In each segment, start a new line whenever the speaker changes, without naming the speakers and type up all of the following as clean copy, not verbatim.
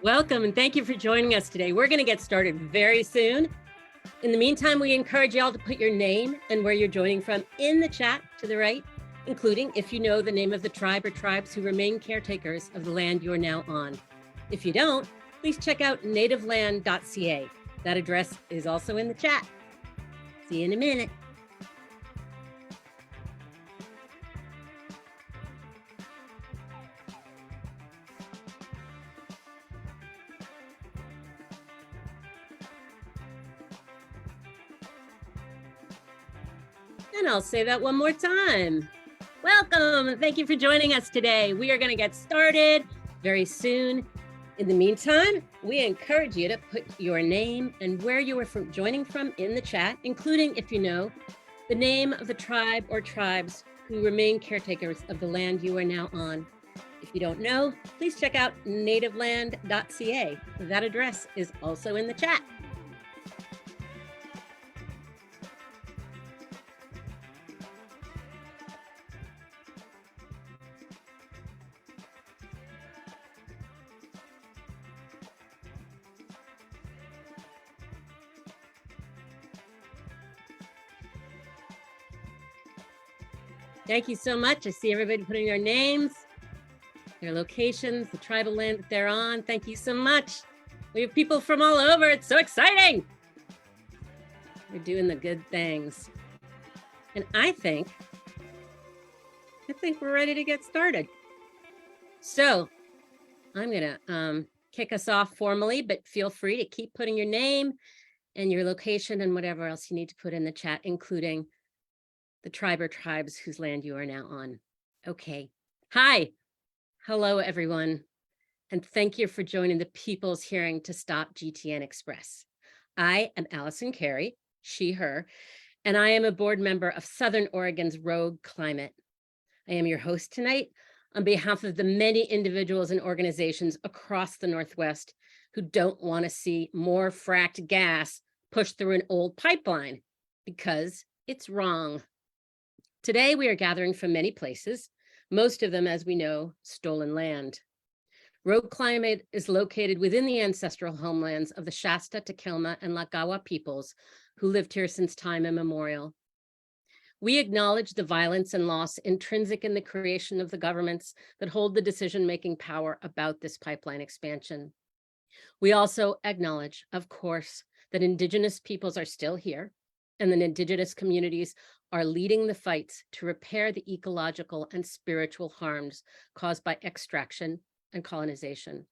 Welcome and thank you for joining us today. We're going to get started very soon. In the meantime, we encourage y'all to put your name and where you're joining from in the chat to the right, including if you know the name of the tribe or tribes who remain caretakers of the land you are now on. If you don't, please check out nativeland.ca. That address is also in the chat. See you in a minute. And I'll say that one more time. Welcome and thank you for joining us today. We are going to get started very soon. In the meantime, we encourage you to put your name and where you are joining from in the chat, including if you know the name of the tribe or tribes who remain caretakers of the land you are now on. If you don't know, please check out nativeland.ca. That address is also in the chat. Thank you so much. I see everybody putting their names, their locations, the tribal land that they're on. Thank you so much. We have people from all over. It's so exciting. We're doing the good things. And I think we're ready to get started. So I'm going to kick us off formally, but feel free to keep putting your name and your location and whatever else you need to put in the chat, including the tribe or tribes whose land you are now on. Okay. Hi. Hello, everyone. And thank you for joining the People's Hearing to Stop GTN XPress. I am Allison Carey, she, her, and I am a board member of Southern Oregon's Rogue Climate. I am your host tonight on behalf of the many individuals and organizations across the Northwest who don't want to see more fracked gas pushed through an old pipeline because it's wrong. Today, we are gathering from many places, most of them, as we know, stolen land. Rogue Climate is located within the ancestral homelands of the Shasta, Takelma, and Lagawa peoples who lived here since time immemorial. We acknowledge the violence and loss intrinsic in the creation of the governments that hold the decision-making power about this pipeline expansion. We also acknowledge, of course, that Indigenous peoples are still here, and that Indigenous communities are leading the fights to repair the ecological and spiritual harms caused by extraction and colonization.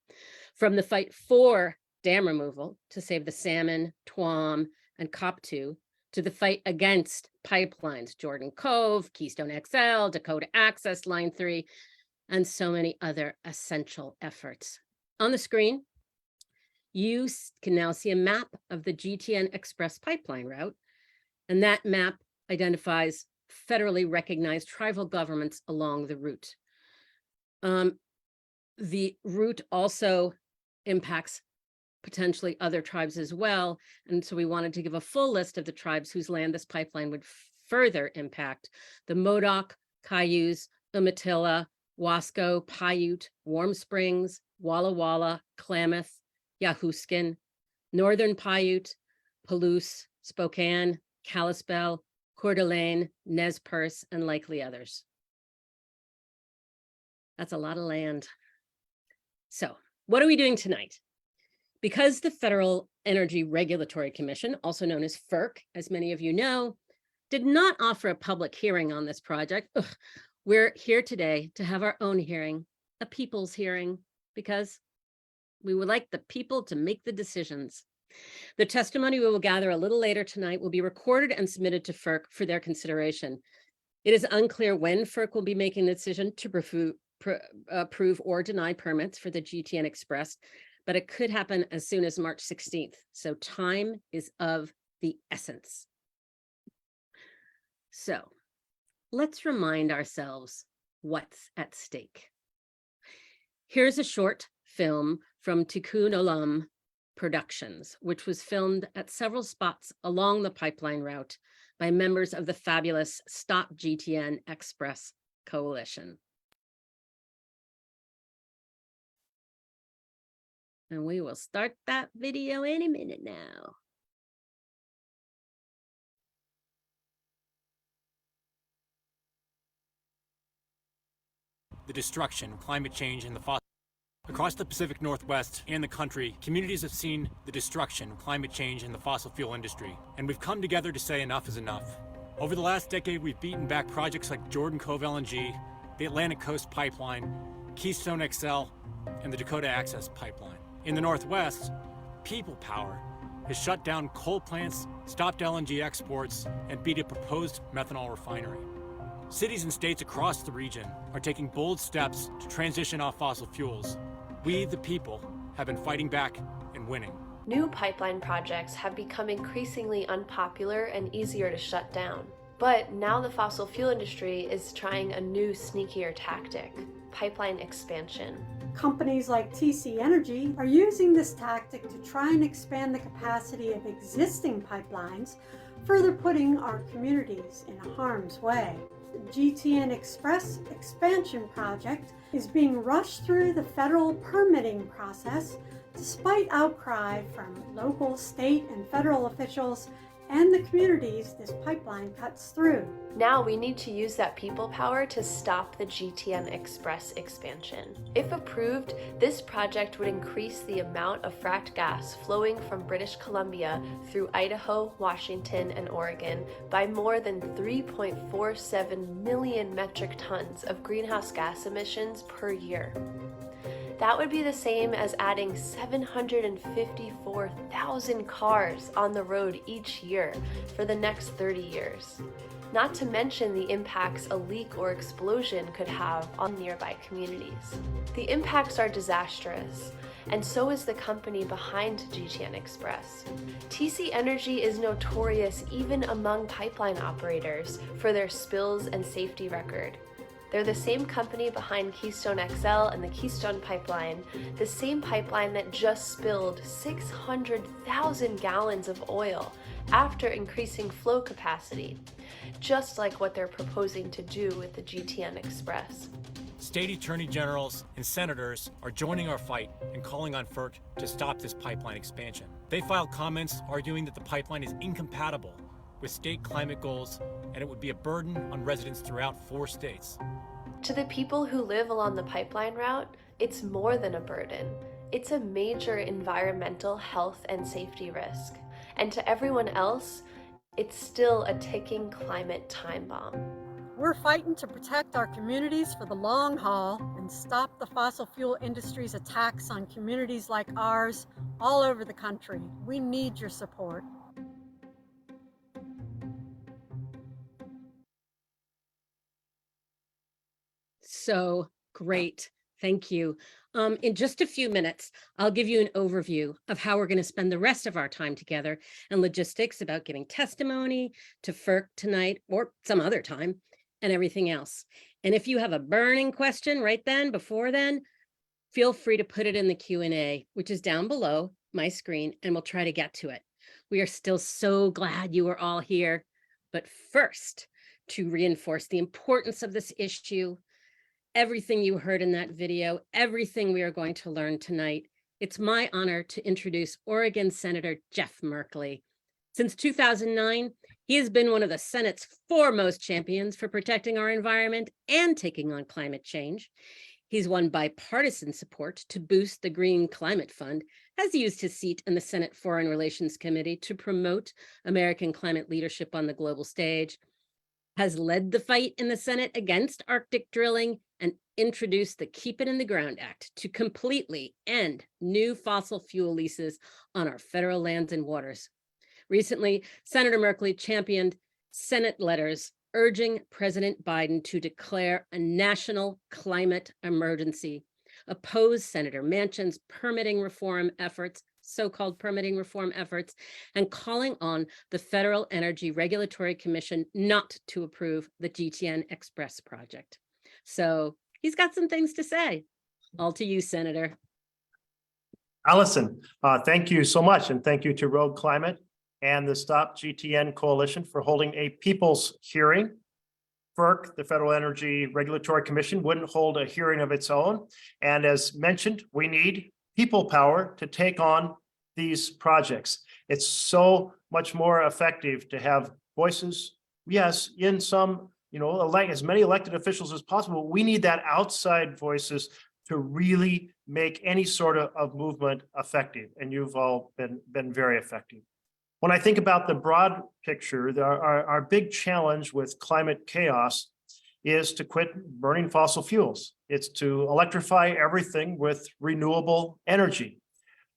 From the fight for dam removal to save the salmon, Tuam, and Coptu, to the fight against pipelines, Jordan Cove, Keystone XL, Dakota Access, Line 3, and so many other essential efforts. On the screen, you can now see a map of the GTN XPress pipeline route, and that map identifies federally recognized tribal governments along the route. The route also impacts potentially other tribes as well. And so we wanted to give a full list of the tribes whose land this pipeline would further impact: the Modoc, Cayuse, Umatilla, Wasco, Paiute, Warm Springs, Walla Walla, Klamath, Yahuskin, Northern Paiute, Palouse, Spokane, Kalispell, Coeur d'Alene, Nez Perce, and likely others. That's a lot of land. So what are we doing tonight? Because the Federal Energy Regulatory Commission, also known as FERC, as many of you know, did not offer a public hearing on this project, we're here today to have our own hearing, a people's hearing, because we would like the people to make the decisions. The testimony we will gather a little later tonight will be recorded and submitted to FERC for their consideration. It is unclear when FERC will be making the decision to approve or deny permits for the GTN XPress, but it could happen as soon as March 16th. So time is of the essence. So let's remind ourselves what's at stake. Here's a short film from Tikkun Olam Productions, which was filmed at several spots along the pipeline route by members of the fabulous Stop GTN XPress coalition. And we will start that video any minute now.
The destruction, climate change, and the fossil. Across the Pacific Northwest and the country, communities have seen the destruction, climate change, and the fossil fuel industry, and we've come together to say enough is enough. Over the last decade, we've beaten back projects like Jordan Cove LNG, the Atlantic Coast Pipeline, Keystone XL, and the Dakota Access Pipeline. In the Northwest, people power has shut down coal plants, stopped LNG exports, and beat a proposed methanol refinery. Cities and states across the region are taking bold steps to transition off fossil fuels. We, the people, have been fighting back and winning.
New pipeline projects have become increasingly unpopular and easier to shut down. But now the fossil fuel industry is trying a new, sneakier tactic: pipeline expansion.
Companies like TC Energy are using this tactic to try and expand the capacity of existing pipelines, further putting our communities in harm's way. The GTN XPress expansion project is being rushed through the federal permitting process despite outcry from local, state, and federal officials and the communities this pipeline cuts through.
Now we need to use that people power to stop the GTN XPress expansion. If approved, this project would increase the amount of fracked gas flowing from British Columbia through Idaho, Washington, and Oregon by more than 3.47 million metric tons of greenhouse gas emissions per year. That would be the same as adding 754,000 cars on the road each year for the next 30 years. Not to mention the impacts a leak or explosion could have on nearby communities. The impacts are disastrous, and so is the company behind GTN XPress. TC Energy is notorious even among pipeline operators for their spills and safety record. They're the same company behind Keystone XL and the Keystone Pipeline, the same pipeline that just spilled 600,000 gallons of oil after increasing flow capacity, just like what they're proposing to do with the GTN XPress.
State attorney generals and senators are joining our fight and calling on FERC to stop this pipeline expansion. They filed comments arguing that the pipeline is incompatible with state climate goals, and it would be a burden on residents throughout 4 states.
To the people who live along the pipeline route, it's more than a burden. It's a major environmental, health, and safety risk. And to everyone else, it's still a ticking climate time bomb.
We're fighting to protect our communities for the long haul and stop the fossil fuel industry's attacks on communities like ours all over the country. We need your support.
So great. Thank you. In just a few minutes, I'll give you an overview of how we're going to spend the rest of our time together and logistics about giving testimony to FERC tonight or some other time and everything else. And if you have a burning question right then, before then, feel free to put it in the Q&A, which is down below my screen, and we'll try to get to it. We are still so glad you are all here. But first, to reinforce the importance of this issue, everything you heard in that video, everything we are going to learn tonight, it's my honor to introduce Oregon Senator Jeff Merkley. Since 2009, he has been one of the Senate's foremost champions for protecting our environment and taking on climate change. He's won bipartisan support to boost the Green Climate Fund, has used his seat in the Senate Foreign Relations Committee to promote American climate leadership on the global stage, has led the fight in the Senate against Arctic drilling, and introduced the Keep It in the Ground Act to completely end new fossil fuel leases on our federal lands and waters. Recently, Senator Merkley championed Senate letters urging President Biden to declare a national climate emergency, oppose Senator Manchin's permitting reform efforts, so-called permitting reform efforts, and calling on the Federal Energy Regulatory Commission not to approve the GTN XPress project. So he's got some things to say. All to you, Senator.
Allison, thank you so much. And thank you to Rogue Climate and the Stop GTN Coalition for holding a people's hearing. FERC, the Federal Energy Regulatory Commission, wouldn't hold a hearing of its own. And as mentioned, we need people power to take on these projects. It's so much more effective to have voices, yes, in some, elect as many elected officials as possible. We need that outside voices to really make any sort of movement effective. And you've all been very effective. When I think about the broad picture, our big challenge with climate chaos is to quit burning fossil fuels. It's to electrify everything with renewable energy.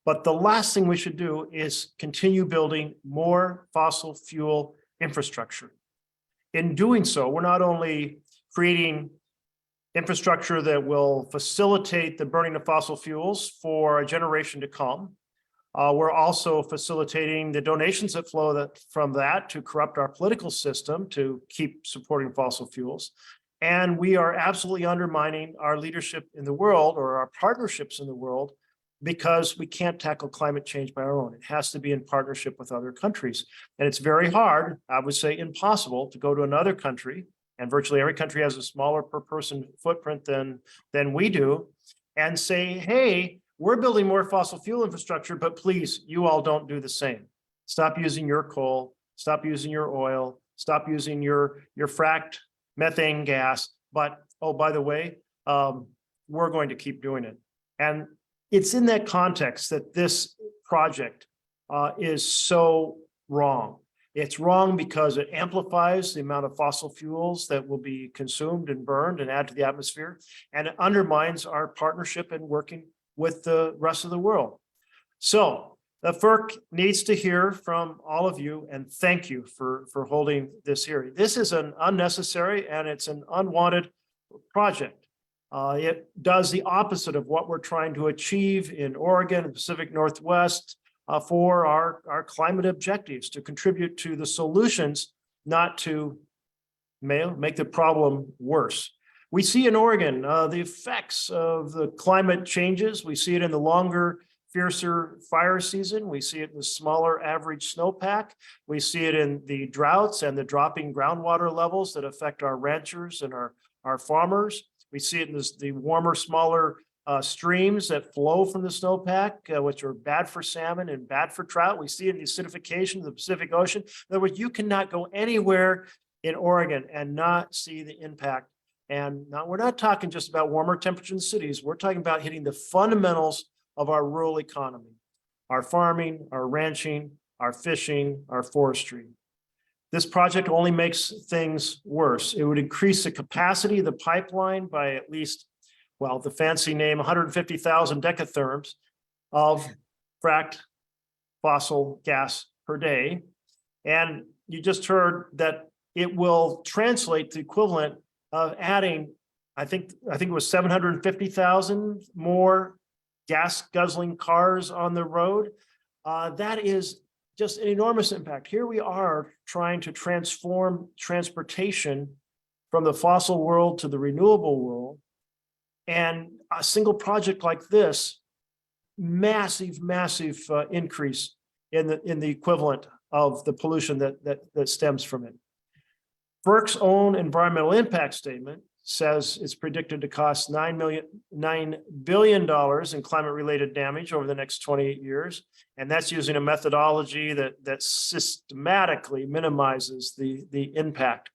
But the last thing we should do is continue building more fossil fuel infrastructure. In doing so, we're not only creating infrastructure that will facilitate the burning of fossil fuels for a generation to come, we're also facilitating the donations that flow from that to corrupt our political system to keep supporting fossil fuels. And we are absolutely undermining our leadership in the world, or our partnerships in the world, because we can't tackle climate change by our own. It has to be in partnership with other countries. And it's very hard, I would say impossible, to go to another country, and virtually every country has a smaller per person footprint than we do, and say, hey, we're building more fossil fuel infrastructure, but please, you all don't do the same. Stop using your coal, stop using your oil, stop using your fracked methane gas. But, oh, by the way, we're going to keep doing it. And it's in that context that this project is so wrong. It's wrong because it amplifies the amount of fossil fuels that will be consumed and burned and add to the atmosphere, and it undermines our partnership and working with the rest of the world. So the FERC needs to hear from all of you, and thank you for holding this hearing. This is an unnecessary and it's an unwanted project. It does the opposite of what we're trying to achieve in Oregon and Pacific Northwest for our climate objectives, to contribute to the solutions, not to make the problem worse. We see in Oregon the effects of the climate changes. We see it in the longer, fiercer fire season. We see it in the smaller average snowpack. We see it in the droughts and the dropping groundwater levels that affect our ranchers and our farmers. We see it in the warmer, smaller streams that flow from the snowpack, which are bad for salmon and bad for trout. We see it in the acidification of the Pacific Ocean. In other words, you cannot go anywhere in Oregon and not see the impact. And now we're not talking just about warmer temperatures in cities. We're talking about hitting the fundamentals of our rural economy, our farming, our ranching, our fishing, our forestry. This project only makes things worse. It would increase the capacity of the pipeline by at least, well, the fancy name, 150,000 decatherms of fracked fossil gas per day. And you just heard that it will translate to the equivalent of adding, I think it was 750,000 more gas guzzling cars on the road. That is just an enormous impact. Here we are trying to transform transportation from the fossil world to the renewable world. And a single project like this, massive increase in the equivalent of the pollution that stems from it. FERC's own environmental impact statement says it's predicted to cost $9 billion in climate-related damage over the next 28 years. And that's using a methodology that systematically minimizes the impact.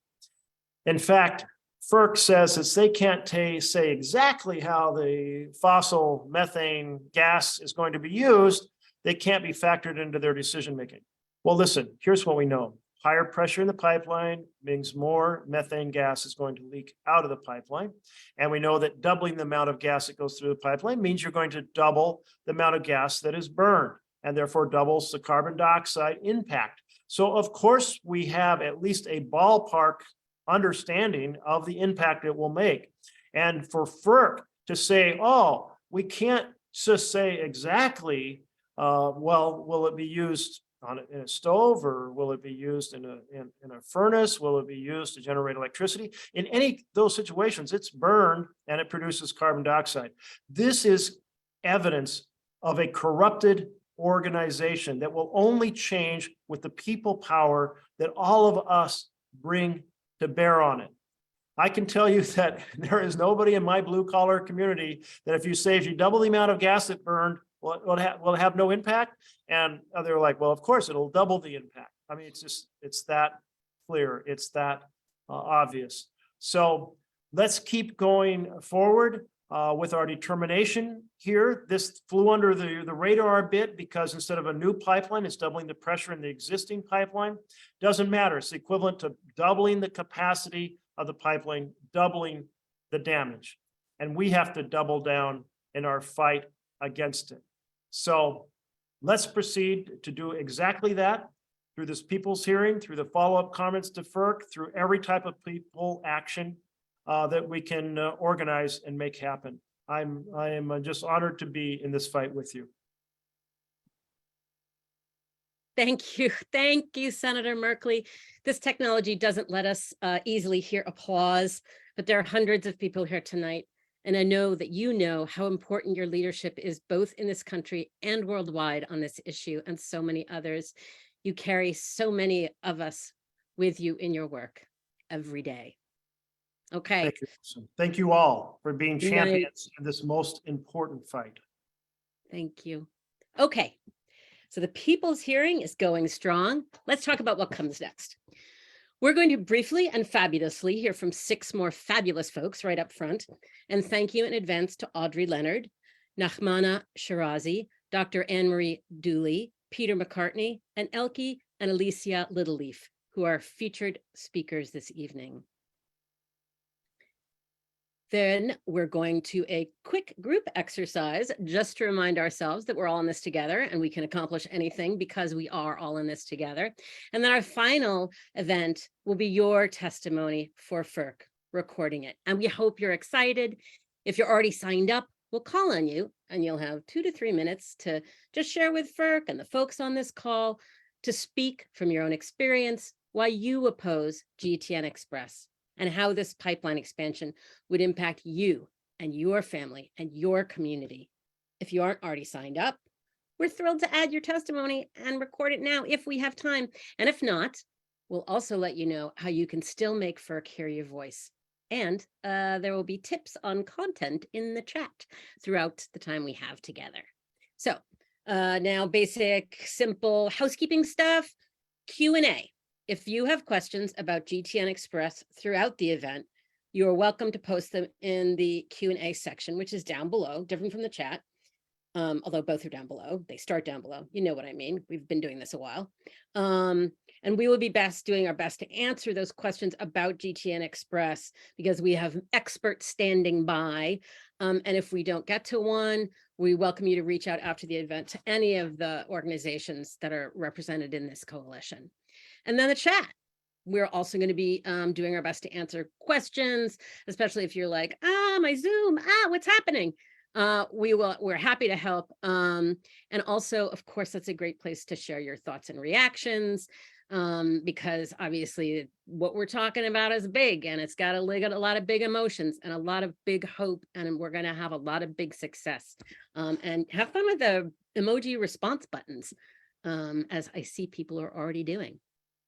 In fact, FERC says that they can't say exactly how the fossil methane gas is going to be used. They can't be factored into their decision-making. Well, listen, here's what we know. Higher pressure in the pipeline means more methane gas is going to leak out of the pipeline. And we know that doubling the amount of gas that goes through the pipeline means you're going to double the amount of gas that is burned, and therefore doubles the carbon dioxide impact. So of course, we have at least a ballpark understanding of the impact it will make. And for FERC to say, oh, we can't just say exactly, well, will it be used in a stove, or will it be used in a furnace? Will it be used to generate electricity? In any of those situations, it's burned and it produces carbon dioxide. This is evidence of a corrupted organization that will only change with the people power that all of us bring to bear on it. I can tell you that there is nobody in my blue collar community that if you double the amount of gas that burned, will it have no impact? And they're like, well, of course, it'll double the impact. I mean, it's that clear. It's that obvious. So let's keep going forward with our determination here. This flew under the radar a bit because instead of a new pipeline, it's doubling the pressure in the existing pipeline. Doesn't matter. It's equivalent to doubling the capacity of the pipeline, doubling the damage. And we have to double down in our fight against it. So let's proceed to do exactly that through this people's hearing, through the follow-up comments to FERC, through every type of people action that we can organize and make happen. I am just honored to be in this fight with you.
Thank you. Thank you, Senator Merkley. This technology doesn't let us easily hear applause, but there are hundreds of people here tonight. And I know that you know how important your leadership is both in this country and worldwide on this issue and so many others. You carry so many of us with you in your work every day. Okay.
Thank you. Thank you all for being champions in this most important fight.
Thank you. Okay. So the people's hearing is going strong. Let's talk about what comes next. We're going to briefly and fabulously hear from 6 more fabulous folks right up front. And thank you in advance to Audrey Leonard, Nachmana Shirazi, Dr. Anne-Marie Dooley, Peter McCartney, and Elke and Alicia Littleleaf, who are featured speakers this evening. Then we're going to a quick group exercise just to remind ourselves that we're all in this together and we can accomplish anything because we are all in this together. And then our final event will be your testimony for FERC, recording it. And we hope you're excited. If you're already signed up, we'll call on you and you'll have 2 to 3 minutes to just share with FERC and the folks on this call to speak from your own experience why you oppose GTN XPress and how this pipeline expansion would impact you and your family and your community. If you aren't already signed up, we're thrilled to add your testimony and record it now if we have time. And if not, we'll also let you know how you can still make FERC hear your voice. And there will be tips on content in the chat throughout the time we have together. So now basic, simple housekeeping stuff, Q&A. If you have questions about GTN XPress throughout the event, you are welcome to post them in the Q&A section, which is down below, different from the chat, although both are down below. They start down below. You know what I mean. We've been doing this a while. And we will be doing our best to answer those questions about GTN XPress because we have experts standing by. And if we don't get to one, we welcome you to reach out after the event to any of the organizations that are represented in this coalition. And then the chat. We're also going to be doing our best to answer questions, especially if you're like, my Zoom, what's happening? We're happy to help. And also, of course, that's a great place to share your thoughts and reactions because obviously what we're talking about is big and it's got a lot of big emotions and a lot of big hope. And we're going to have a lot of big success and have fun with the emoji response buttons as I see people are already doing.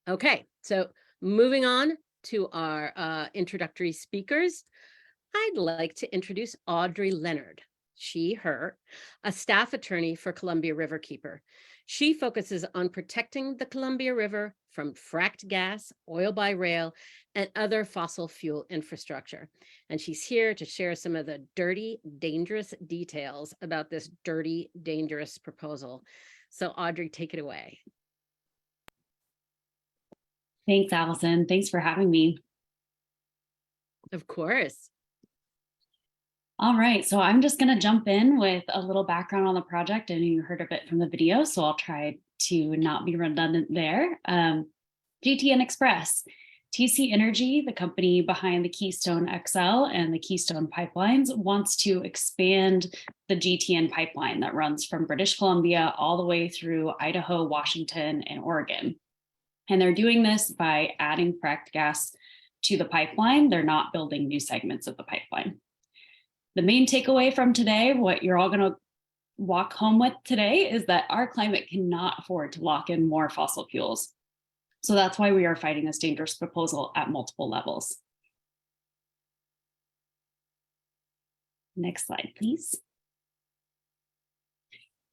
Okay, so moving on to our introductory speakers, I'd like to introduce Audrey Leonard. She, her, a staff attorney for Columbia Riverkeeper. She focuses on protecting the Columbia River from fracked gas, oil by rail, and other fossil fuel infrastructure. And she's here to share some of the dirty, dangerous details about this dirty, dangerous proposal. So Audrey, take it away.
Thanks, Allison. Thanks for having me.
Of course.
All right, so I'm just going to jump in with a little background on the project, and you heard a bit from the video, so I'll try to not be redundant there. GTN XPress, TC Energy, the company behind the Keystone XL and the Keystone pipelines, wants to expand the GTN pipeline that runs from British Columbia all the way through Idaho, Washington, and Oregon. And they're doing this by adding fracked gas to the pipeline. They're not building new segments of the pipeline. The main takeaway from today, what you're all going to walk home with today, is that our climate cannot afford to lock in more fossil fuels. So that's why we are fighting this dangerous proposal at multiple levels. Next slide, please.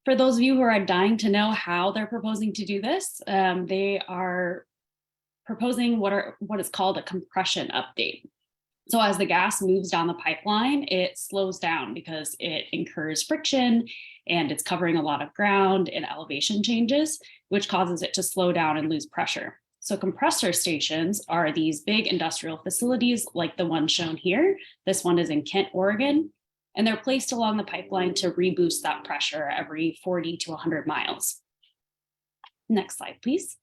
For those of you who are dying to know how they're proposing to do this, they are proposing what is called a compression update. So as the gas moves down the pipeline, it slows down because it incurs friction and it's covering a lot of ground and elevation changes, which causes it to slow down and lose pressure. So compressor stations are these big industrial facilities like the one shown here. This one is in Kent, Oregon, and they're placed along the pipeline to reboost that pressure every 40 to 100 miles. Next slide, please.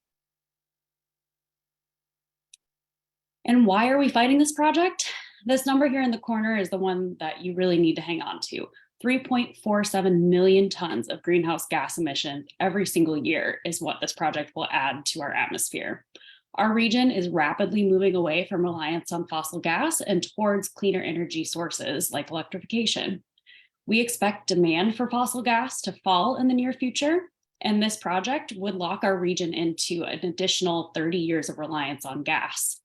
And why are we fighting this project? This number here in the corner is the one that you really need to hang on to. 3.47 million tons of greenhouse gas emissions every single year is what this project will add to our atmosphere. Our region is rapidly moving away from reliance on fossil gas and towards cleaner energy sources like electrification. We expect demand for fossil gas to fall in the near future, and this project would lock our region into an additional 30 years of reliance on gas.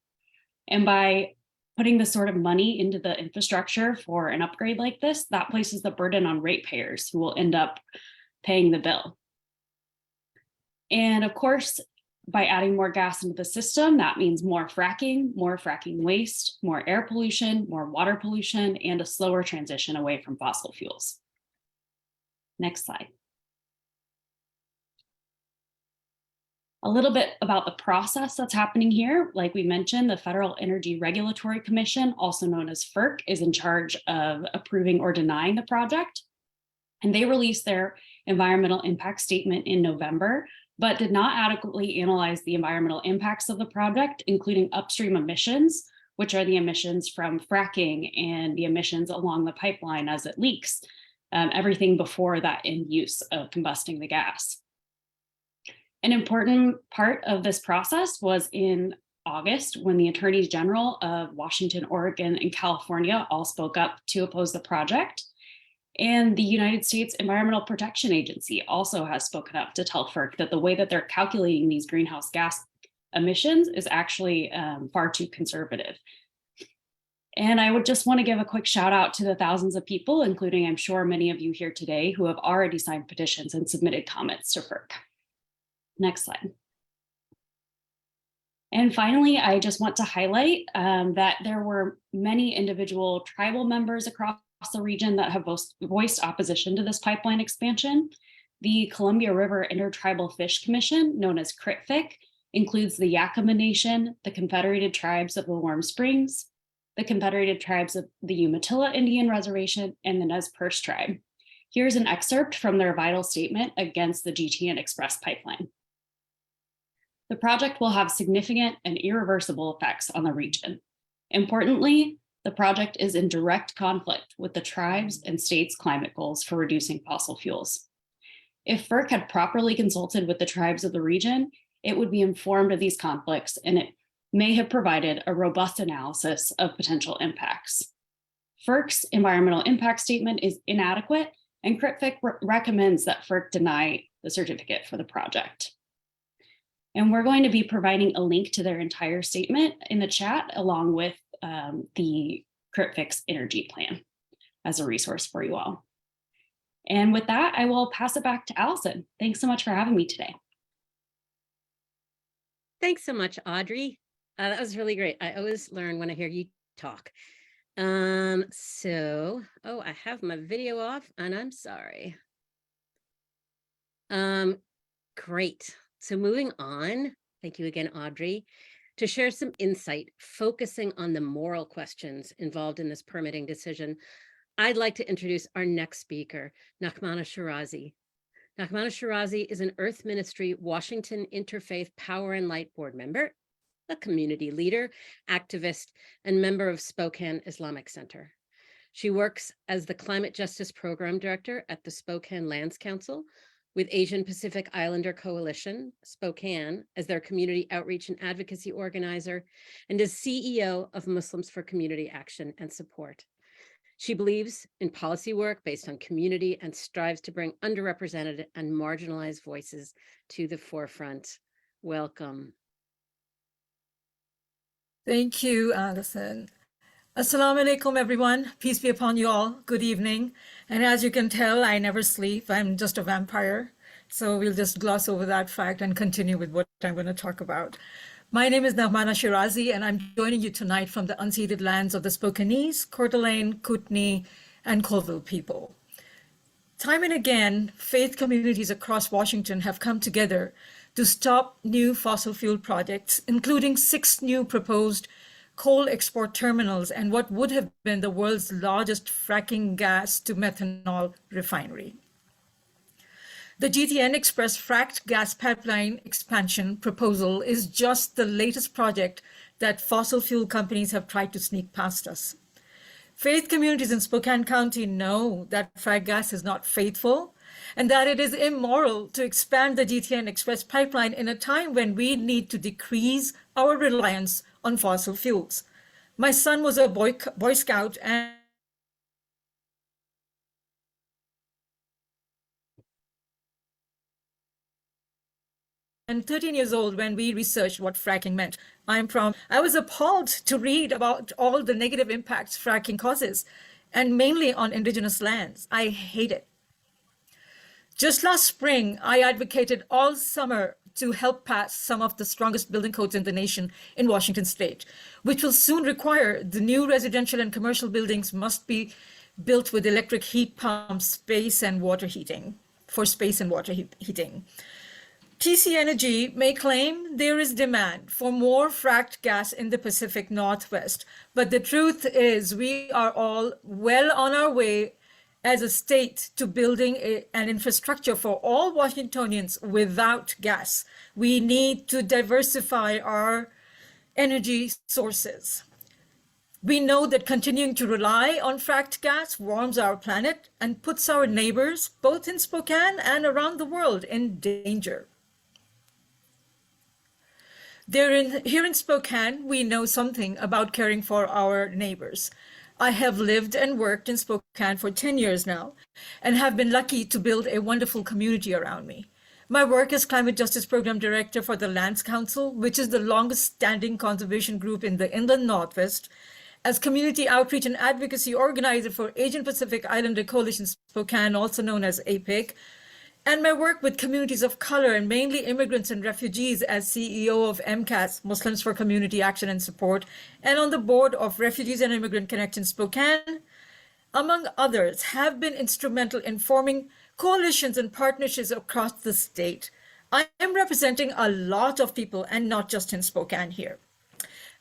And by putting this sort of money into the infrastructure for an upgrade like this, that places the burden on ratepayers who will end up paying the bill. And of course, by adding more gas into the system, that means more fracking waste, more air pollution, more water pollution, and a slower transition away from fossil fuels. Next slide. A little bit about the process that's happening here. Like we mentioned, the Federal Energy Regulatory Commission, also known as FERC, is in charge of approving or denying the project. And they released their environmental impact statement in November, but did not adequately analyze the environmental impacts of the project, including upstream emissions, which are the emissions from fracking and the emissions along the pipeline as it leaks, everything before that end use of combusting the gas. An important part of this process was in August when the attorneys general of Washington, Oregon, and California all spoke up to oppose the project. And the United States Environmental Protection Agency also has spoken up to tell FERC that the way that they're calculating these greenhouse gas emissions is actually far too conservative. And I would just want to give a quick shout out to the thousands of people, including I'm sure many of you here today, who have already signed petitions and submitted comments to FERC. Next slide. And finally, I just want to highlight that there were many individual tribal members across the region that have voiced opposition to this pipeline expansion. The Columbia River Intertribal Fish Commission, known as CRITFIC, includes the Yakima Nation, the Confederated Tribes of the Warm Springs, the Confederated Tribes of the Umatilla Indian Reservation, and the Nez Perce Tribe. Here's an excerpt from their vital statement against the GTN XPress pipeline. The project will have significant and irreversible effects on the region. Importantly, the project is in direct conflict with the tribes and states' climate goals for reducing fossil fuels. If FERC had properly consulted with the tribes of the region, it would be informed of these conflicts and it may have provided a robust analysis of potential impacts. FERC's environmental impact statement is inadequate, and CRITFIC recommends that FERC deny the certificate for the project. And we're going to be providing a link to their entire statement in the chat, along with the CRITFIC's energy plan as a resource for you all. And with that, I will pass it back to Allison. Thanks so much for having me today.
Thanks so much, Audrey. That was really great. I always learn when I hear you talk. I have my video off and I'm sorry. Great. So moving on, thank you again, Audrey, to share some insight focusing on the moral questions involved in this permitting decision. I'd like to introduce our next speaker, Nachmana Shirazi. Nachmana Shirazi is an Earth Ministry Washington Interfaith Power and Light Board member, a community leader, activist, and member of Spokane Islamic Center. She works as the Climate Justice Program Director at the Spokane Lands Council, with Asian Pacific Islander Coalition, Spokane, as their community outreach and advocacy organizer, and as CEO of Muslims for Community Action and Support. She believes in policy work based on community and strives to bring underrepresented and marginalized voices to the forefront. Welcome.
Thank you, Allison. Assalamu alaikum, everyone. Peace be upon you all. Good evening. And as you can tell, I never sleep. I'm just a vampire. So we'll just gloss over that fact and continue with what I'm going to talk about. My name is Nahmana Shirazi, and I'm joining you tonight from the unceded lands of the Spokanese, Coeur d'Alene, Kootenai, and Colville people. Time and again, faith communities across Washington have come together to stop new fossil fuel projects, including 6 new proposed coal export terminals and what would have been the world's largest fracking gas to methanol refinery. The GTN XPress fracked gas pipeline expansion proposal is just the latest project that fossil fuel companies have tried to sneak past us. Faith communities in Spokane County know that frack gas is not faithful and that it is immoral to expand the GTN Express pipeline in a time when we need to decrease our reliance on fossil fuels. My son was a Boy Scout and 13 years old when we researched what fracking meant. I was appalled to read about all the negative impacts fracking causes, and mainly on indigenous lands. I hate it. Just last spring, I advocated all summer to help pass some of the strongest building codes in the nation in Washington state, which will soon require the new residential and commercial buildings must be built with electric heat pumps, space and water heating. TC Energy may claim there is demand for more fracked gas in the Pacific Northwest, but the truth is we are all well on our way as a state to building an infrastructure for all Washingtonians without gas. We need to diversify our energy sources. We know that continuing to rely on fracked gas warms our planet and puts our neighbors, both in Spokane and around the world, in danger. Here in Spokane, we know something about caring for our neighbors. I have lived and worked in Spokane for 10 years now and have been lucky to build a wonderful community around me. My work as Climate Justice Program Director for the Lands Council, which is the longest standing conservation group in the Inland Northwest, as Community Outreach and Advocacy Organizer for Asian Pacific Islander Coalition Spokane, also known as APIC, and my work with communities of color and mainly immigrants and refugees as CEO of MCAS, Muslims for Community Action and Support, and on the board of Refugees and Immigrant Connection Spokane, among others, have been instrumental in forming coalitions and partnerships across the state. I am representing a lot of people and not just in Spokane here.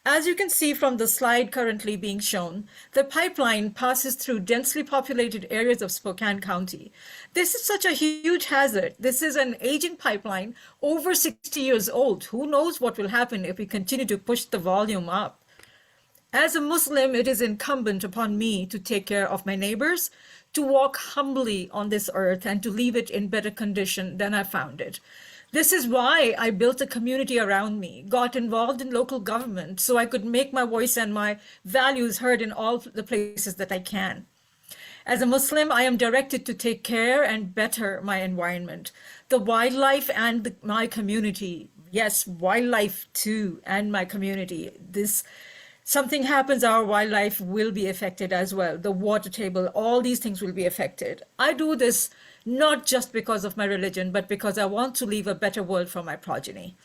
As you can see from the slide currently being shown, the pipeline passes through densely populated areas of Spokane County. This is such a huge hazard. This is an aging pipeline, over 60 years old. Who knows what will happen if we continue to push the volume up? As a Muslim, it is incumbent upon me to take care of my neighbors, to walk humbly on this earth, and to leave it in better condition than I found it. This is why I built a community around me, got involved in local government so I could make my voice and my values heard in all the places that I can. As a Muslim, I am directed to take care and better my environment, the wildlife and my community. Yes, wildlife too, and my community. Something happens, our wildlife will be affected as well. The water table, all these things will be affected. I do this not just because of my religion, but because I want to leave a better world for my progeny.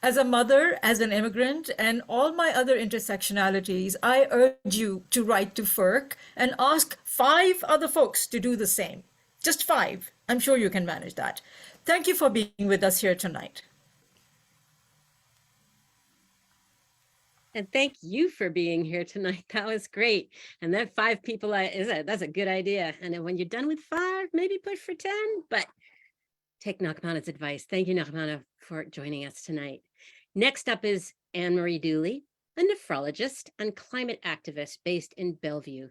As a mother, as an immigrant, and all my other intersectionalities, I urge you to write to FERC and ask 5 other folks to do the same. Just 5. I'm sure you can manage that. Thank you for being with us here tonight.
And thank you for being here tonight. That was great. And that 5 people, that's a good idea. And then when you're done with 5, maybe push for 10, but take Nahmana's advice. Thank you, Nahmana, for joining us tonight. Next up is Anne-Marie Dooley, a nephrologist and climate activist based in Bellevue.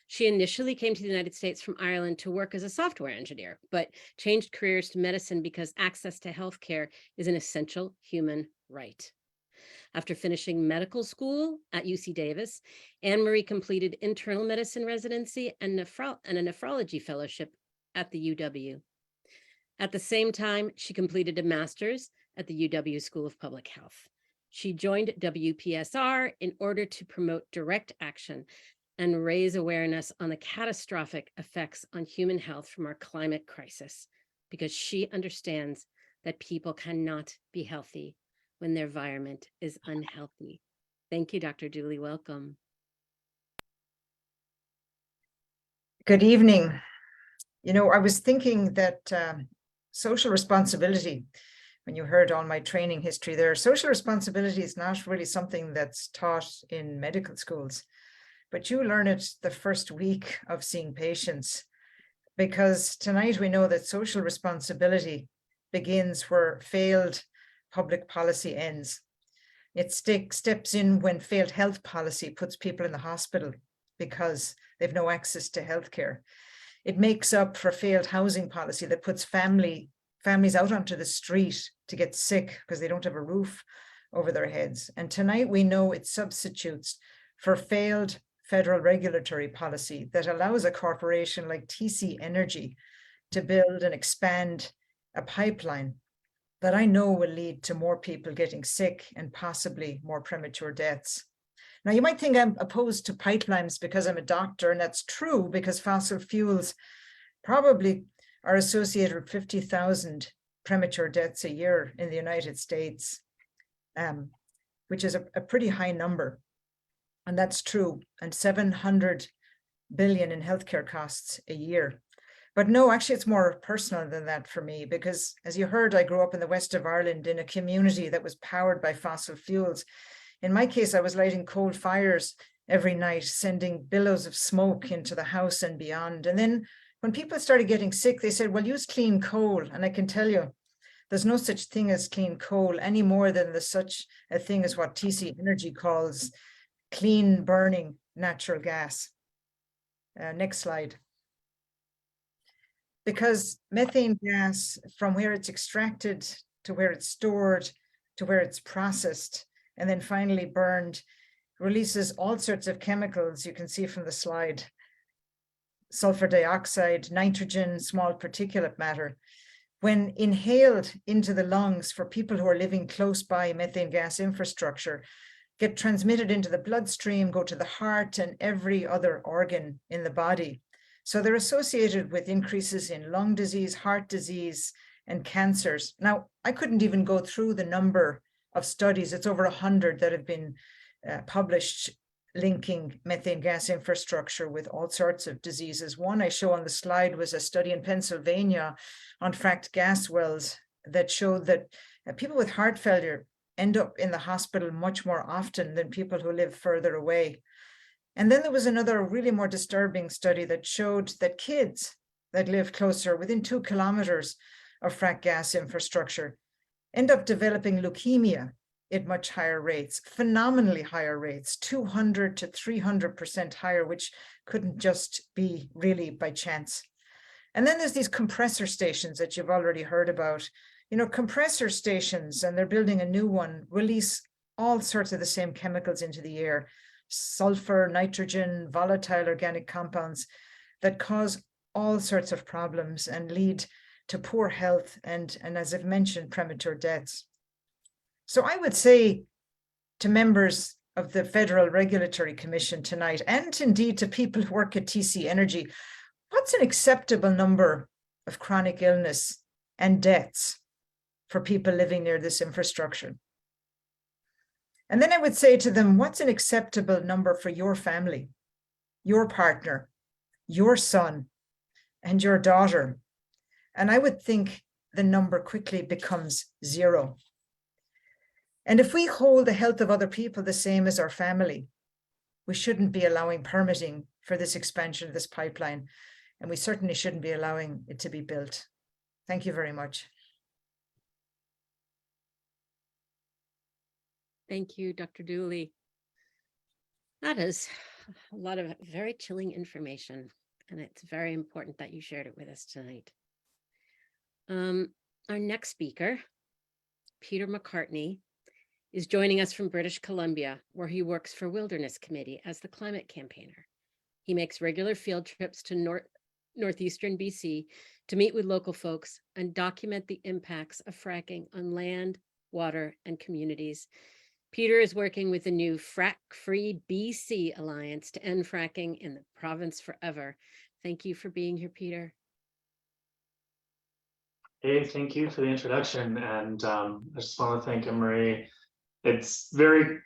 She initially came to the United States from Ireland to work as a software engineer, but changed careers to medicine because access to healthcare is an essential human right. After finishing medical school at UC Davis, Anne-Marie completed internal medicine residency and a nephrology fellowship at the UW. At the same time, she completed a master's at the UW School of Public Health. She joined WPSR in order to promote direct action and raise awareness on the catastrophic effects on human health from our climate crisis, because she understands that people cannot be healthy when their environment is unhealthy. Thank you, Dr. Dooley. Welcome.
Good evening. You know, I was thinking that social responsibility, when you heard all my training history there, social responsibility is not really something that's taught in medical schools, but you learn it the first week of seeing patients, because tonight we know that social responsibility begins where failed public policy ends. It steps in when failed health policy puts people in the hospital because they've no access to healthcare. It makes up for failed housing policy that puts families out onto the street to get sick because they don't have a roof over their heads. And tonight we know it substitutes for failed federal regulatory policy that allows a corporation like TC Energy to build and expand a pipeline that I know will lead to more people getting sick and possibly more premature deaths. Now, you might think I'm opposed to pipelines because I'm a doctor, and that's true because fossil fuels probably are associated with 50,000 premature deaths a year in the United States, which is a pretty high number. And that's true, and 700 billion in healthcare costs a year. But no, actually, it's more personal than that for me, because as you heard, I grew up in the west of Ireland in a community that was powered by fossil fuels. In my case, I was lighting coal fires every night, sending billows of smoke into the house and beyond. And then when people started getting sick, they said, well, use clean coal. And I can tell you, there's no such thing as clean coal any more than there's such a thing as what TC Energy calls clean burning natural gas. Next slide. Because methane gas, from where it's extracted to where it's stored to where it's processed and then finally burned, releases all sorts of chemicals you can see from the slide: sulfur dioxide, nitrogen, small particulate matter. When inhaled into the lungs for people who are living close by methane gas infrastructure, get transmitted into the bloodstream, go to the heart and every other organ in the body. So they're associated with increases in lung disease, heart disease, and cancers. Now, I couldn't even go through the number of studies. It's over 100 that have been published linking methane gas infrastructure with all sorts of diseases. One I show on the slide was a study in Pennsylvania on fracked gas wells that showed that people with heart failure end up in the hospital much more often than people who live further away. And then there was another really more disturbing study that showed that kids that live closer, within 2 kilometers of fracked gas infrastructure, end up developing leukemia at much higher rates, phenomenally higher rates, 200 to 300% higher, which couldn't just be really by chance. And then there's these compressor stations that you've already heard about. You know, compressor stations, and they're building a new one, release all sorts of the same chemicals into the air: sulfur, nitrogen, volatile organic compounds that cause all sorts of problems and lead to poor health and as I've mentioned, premature deaths. So I would say to members of the Federal Regulatory Commission tonight, and indeed to people who work at TC Energy, what's an acceptable number of chronic illness and deaths for people living near this infrastructure? And then I would say to them, what's an acceptable number for your family, your partner, your son, and your daughter? And I would think the number quickly becomes 0. And if we hold the health of other people the same as our family, we shouldn't be allowing permitting for this expansion of this pipeline. And we certainly shouldn't be allowing it to be built. Thank you very much.
Thank you, Dr. Dooley. That is a lot of very chilling information, and it's very important that you shared it with us tonight. Our next speaker, Peter McCartney, is joining us from British Columbia, where he works for Wilderness Committee as the climate campaigner. He makes regular field trips to northeastern BC to meet with local folks and document the impacts of fracking on land, water, and communities. Peter is working with the new Frack Free BC Alliance to end fracking in the province forever. Thank you for being here, Peter.
Hey, thank you for the introduction. And I just want to thank Anne-Marie. It's kind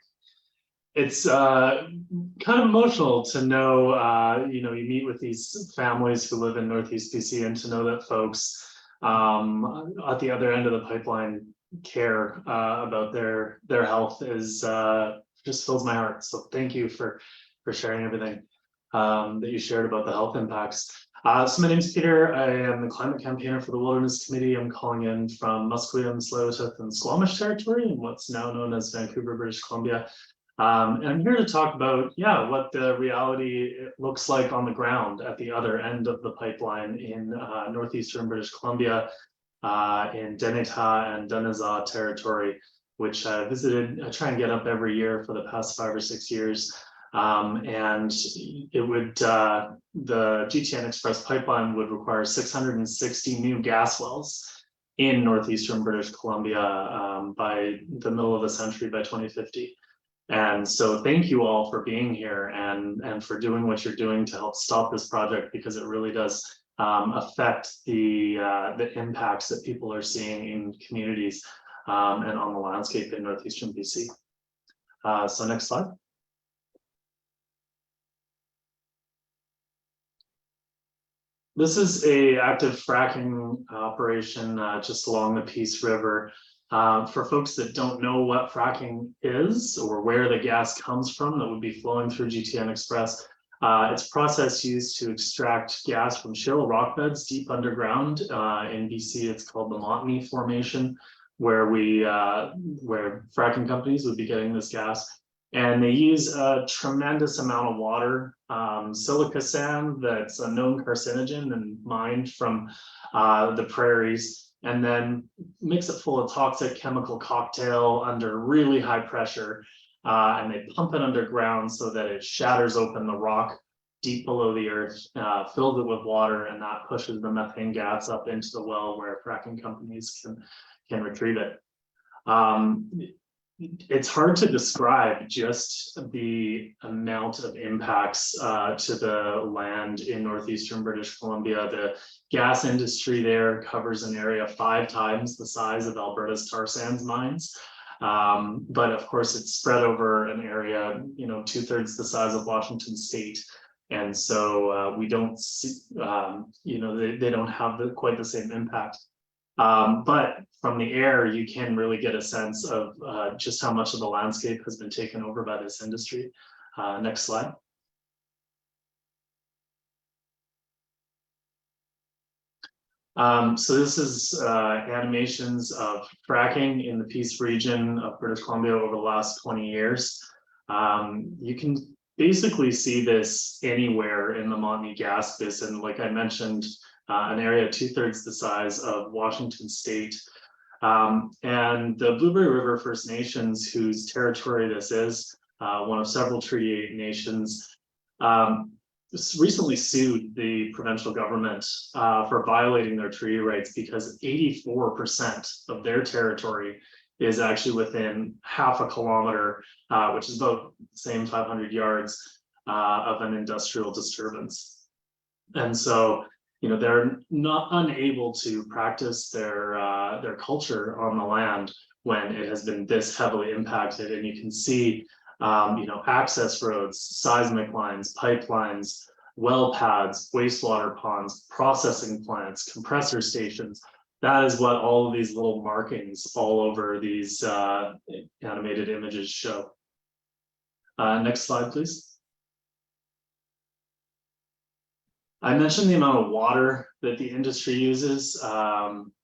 of emotional to know, you meet with these families who live in Northeast BC, and to know that folks at the other end of the pipeline care about their health is just fills my heart. So thank you for sharing everything that you shared about the health impacts. So my name is Peter. I am the climate campaigner for the Wilderness Committee. I'm calling in from Musqueam, Tsleil-Waututh, and Squamish territory in what's now known as Vancouver, British Columbia. And I'm here to talk about, what the reality looks like on the ground at the other end of the pipeline in northeastern British Columbia, in Deneta and Dunazah territory, which I visited. I try and get up every year for the past 5 or 6 years. And it would, the GTN XPress pipeline would require 660 new gas wells in northeastern British Columbia by the middle of the century, by 2050. And so thank you all for being here and for doing what you're doing to help stop this project, because it really does affect the impacts that people are seeing in communities and on the landscape in northeastern BC. So next slide. This is a active fracking operation just along the Peace River. For folks that don't know what fracking is or where the gas comes from that would be flowing through GTN XPress, it's a process used to extract gas from shale rock beds deep underground. In BC, it's called the Montney Formation, where where fracking companies would be getting this gas. And they use a tremendous amount of water, silica sand that's a known carcinogen and mined from the prairies, and then mix it full of toxic chemical cocktail under really high pressure. And they pump it underground so that it shatters open the rock deep below the earth, fills it with water, and that pushes the methane gas up into the well where fracking companies can retrieve it. It's hard to describe just the amount of impacts to the land in northeastern British Columbia. The gas industry there covers an area 5 times the size of Alberta's tar sands mines. But of course, it's spread over an area, 2/3 the size of Washington State. And so we don't see, they don't have quite the same impact. But from the air, you can really get a sense of just how much of the landscape has been taken over by this industry. Next slide. So this is animations of fracking in the Peace region of British Columbia over the last 20 years. You can basically see this anywhere in the Montney gas basin. Like I mentioned, an area 2/3 the size of Washington State. And the Blueberry River First Nations, whose territory this is, one of several Treaty 8 nations, recently sued the provincial government for violating their treaty rights, because 84% of their territory is actually within half a kilometer, which is about the same 500 yards of an industrial disturbance. And so, they're not unable to practice their culture on the land when it has been this heavily impacted. And you can see, access roads, seismic lines, pipelines, well pads, wastewater ponds, processing plants, compressor stations. That is what all of these little markings all over these animated images show. Next slide, please. I mentioned the amount of water that the industry uses.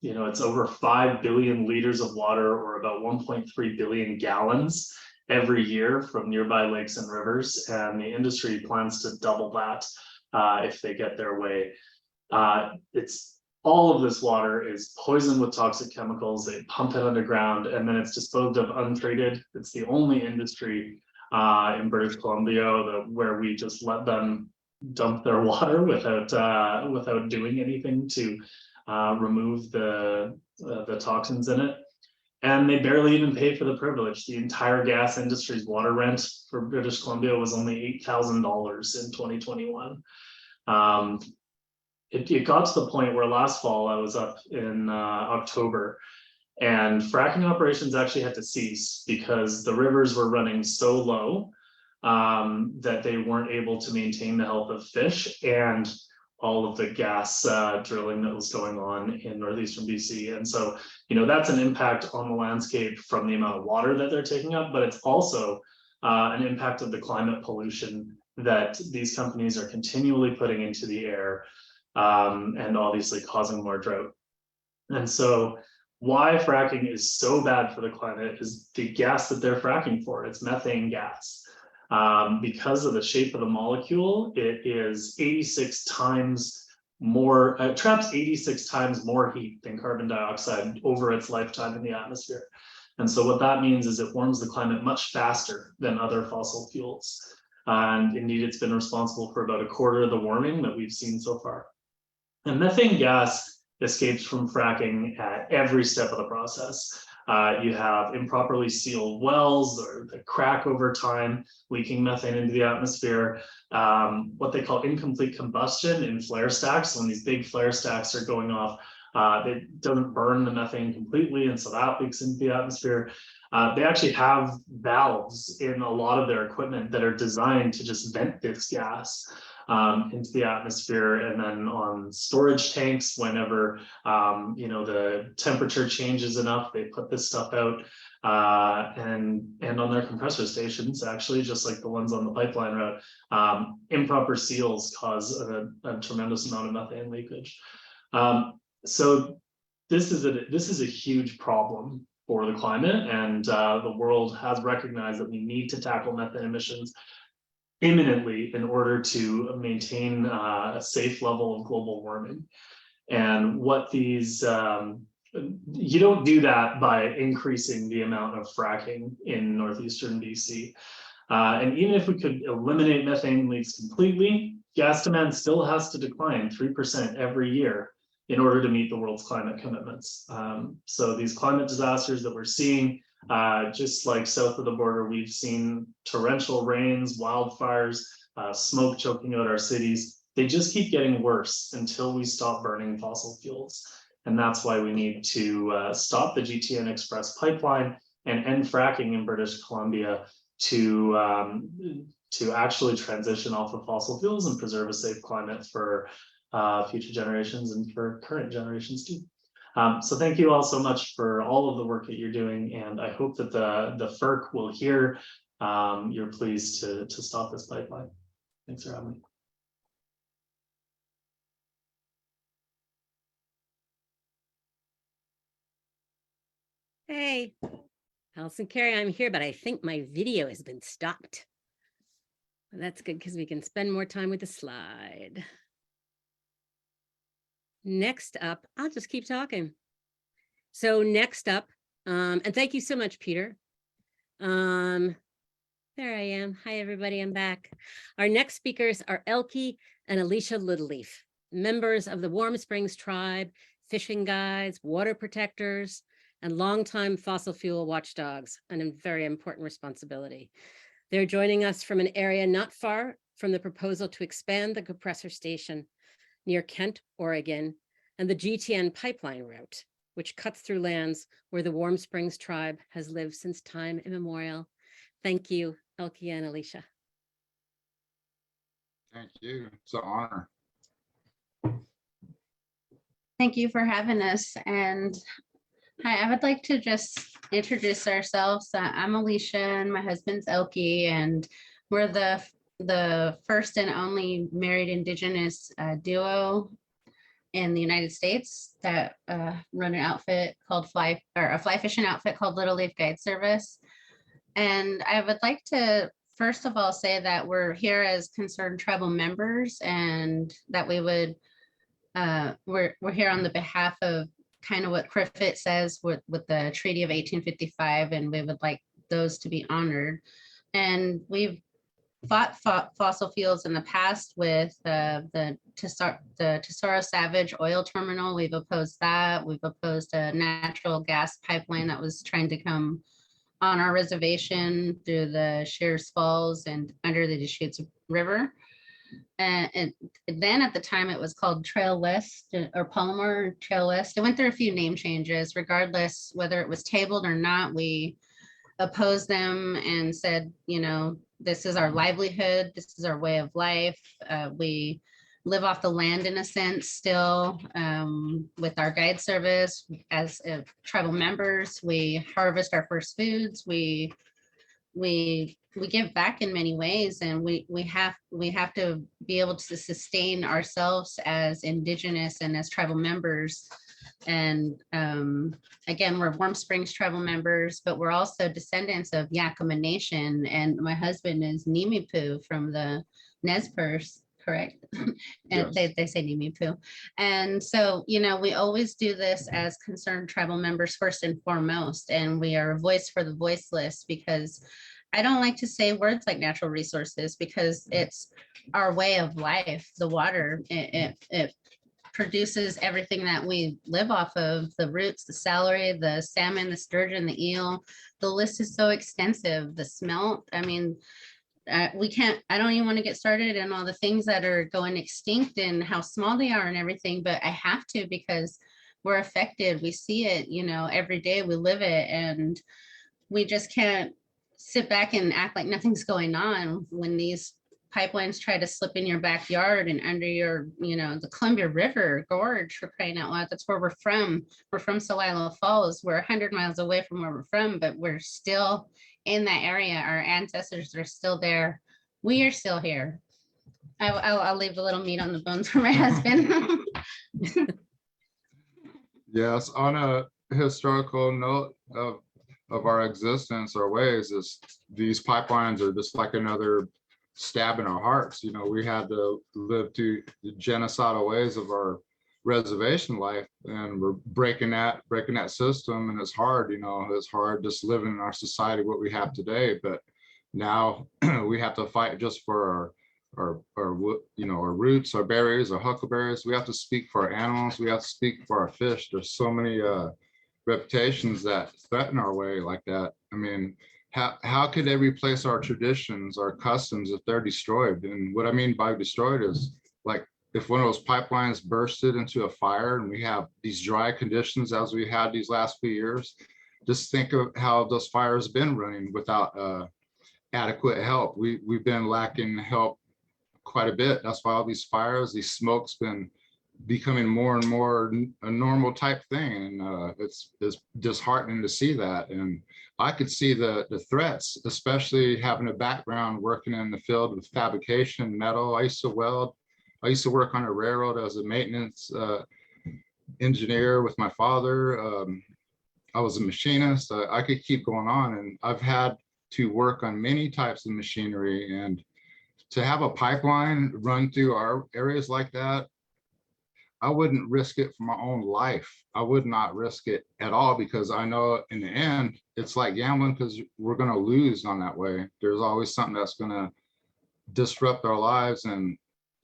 It's over 5 billion liters of water, or about 1.3 billion gallons every year from nearby lakes and rivers. And the industry plans to double that if they get their way. All of this water is poisoned with toxic chemicals. They pump it underground, and then it's disposed of untreated. It's the only industry in British Columbia where we just let them dump their water without doing anything to remove the toxins in it. and they barely even pay for the privilege. The entire gas industry's water rent for British Columbia was only $8,000 in 2021. It got to the point where last fall I was up in October, and fracking operations actually had to cease because the rivers were running so low that they weren't able to maintain the health of fish and all of the gas drilling that was going on in northeastern BC. And so, you know, that's an impact on the landscape from the amount of water that they're taking up, but it's also an impact of the climate pollution that these companies are continually putting into the air, and obviously causing more drought. And so why fracking is so bad for the climate is the gas that they're fracking for. It's methane gas. Because of the shape of the molecule, it is 86 times more, traps 86 times more heat than carbon dioxide over its lifetime in the atmosphere. And so what that means is it warms the climate much faster than other fossil fuels. And indeed, it's been responsible for about a quarter of the warming that we've seen so far. And methane gas escapes from fracking at every step of the process. You have improperly sealed wells or the crack over time, leaking methane into the atmosphere. What they call incomplete combustion in flare stacks. When these big flare stacks are going off, it doesn't burn the methane completely, and so that leaks into the atmosphere. They actually have valves in a lot of their equipment that are designed to just vent this gas into the atmosphere, and then on storage tanks, whenever you know, the temperature changes enough, they put this stuff out, and on their compressor stations, actually, just like the ones on the pipeline route, improper seals cause a tremendous amount of methane leakage. So this is a huge problem for the climate, and the world has recognized that we need to tackle methane emissions imminently in order to maintain a safe level of global warming. And what these, you don't do that by increasing the amount of fracking in northeastern BC. And even if we could eliminate methane leaks completely, gas demand still has to decline 3% every year in order to meet the world's climate commitments. So these climate disasters that we're seeing, just like south of the border, we've seen torrential rains, wildfires, smoke choking out our cities. They just keep getting worse until we stop burning fossil fuels. And that's why we need to stop the GTN XPress pipeline and end fracking in British Columbia to actually transition off of fossil fuels and preserve a safe climate for future generations and for current generations too. So thank you all so much for all of the work that you're doing, and I hope that the FERC will hear your pleas to stop this pipeline. Thanks for having me.
Hey, Allison Carey, I'm here, but I think my video has been stopped. Well, that's good because we can spend more time with the slide. Next up, I'll just keep talking. So next up, and thank you so much, Peter. There I am. Hi, everybody. I'm back. Our next speakers are Elke and Alicia Littleleaf, members of the Warm Springs tribe, fishing guides, water protectors, and longtime fossil fuel watchdogs, and a very important responsibility. They're joining us from an area not far from the proposal to expand the compressor station near Kent, Oregon, and the GTN pipeline route, which cuts through lands where the Warm Springs tribe has lived since time immemorial. Thank you, Elke and Alicia.
Thank you. It's an honor.
Thank you for having us. And hi, I would like to just introduce ourselves. I'm Alicia and my husband's Elke, and we're the first and only married Indigenous duo in the United States that run an outfit called a fly fishing outfit called Little Leaf Guide Service. And I would like to first of all say that we're here as concerned tribal members, and that we would we're here on the behalf of kind of what Criffit says with the Treaty of 1855, and we would like those to be honored. And we've fought fossil fuels in the past with the Tesoro Savage oil terminal. We've opposed that. We've opposed a natural gas pipeline that was trying to come on our reservation through the Shears Falls and under the Deschutes River. And then at the time it was called Trail West or Palomar Trail West. It went through a few name changes. Regardless whether it was tabled or not, we opposed them and said, you know, this is our livelihood. This is our way of life. We live off the land in a sense still, with our guide service as tribal members. We harvest our first foods. We give back in many ways, and we have to be able to sustain ourselves as Indigenous and as tribal members. And again, we're Warm Springs tribal members, but we're also descendants of Yakima Nation, and my husband is Nimipu from the Nez Perce, correct? And
Yes.
they say Nimipu. And so, you know, we always do this as concerned tribal members first and foremost, and we are a voice for the voiceless, because I don't like to say words like natural resources, because it's our way of life. The water, it produces everything that we live off of: the roots, the celery, the salmon, the sturgeon, the eel. The list is so extensive. The smelt, I mean, I don't even want to get started on all the things that are going extinct and how small they are and everything, but I have to, because we're affected. We see it, you know, every day. We live it, and we just can't sit back and act like nothing's going on when these pipelines try to slip in your backyard and under your, you know, the Columbia River Gorge, for crying out loud. That's where we're from. We're from Celilo Falls. We're 100 miles away from where we're from, but we're still in that area. Our ancestors are still there. We are still here. I'll leave a little meat on the bones for my husband.
Yes, on a historical note of our existence, our ways, is these pipelines are just like another stab in our hearts. You know, we had to live through the genocidal ways of our reservation life, and we're breaking that system, and it's hard. You know, it's hard just living in our society what we have today, but now we have to fight just for our you know, our roots, our berries, our huckleberries. We have to speak for our animals. We have to speak for our fish. There's so many reputations that threaten our way like that. I mean, how could they replace our traditions, our customs, if they're destroyed? And what I mean by destroyed is, like, if one of those pipelines bursted into a fire and we have these dry conditions as we had these last few years, just think of how those fires have been running without adequate help. We've been lacking help quite a bit. That's why all these fires, these smoke's been becoming more and more a normal type thing, and it's disheartening to see that. And I could see the threats, especially having a background working in the field with fabrication, metal. I used to weld. I used to work on a railroad as a maintenance engineer with my father. I was a machinist. I could keep going on, and I've had to work on many types of machinery, and to have a pipeline run through our areas like that, I wouldn't risk it for my own life. I would not risk it at all, because I know in the end, it's like gambling, because we're going to lose on that way. There's always something that's going to disrupt our lives. And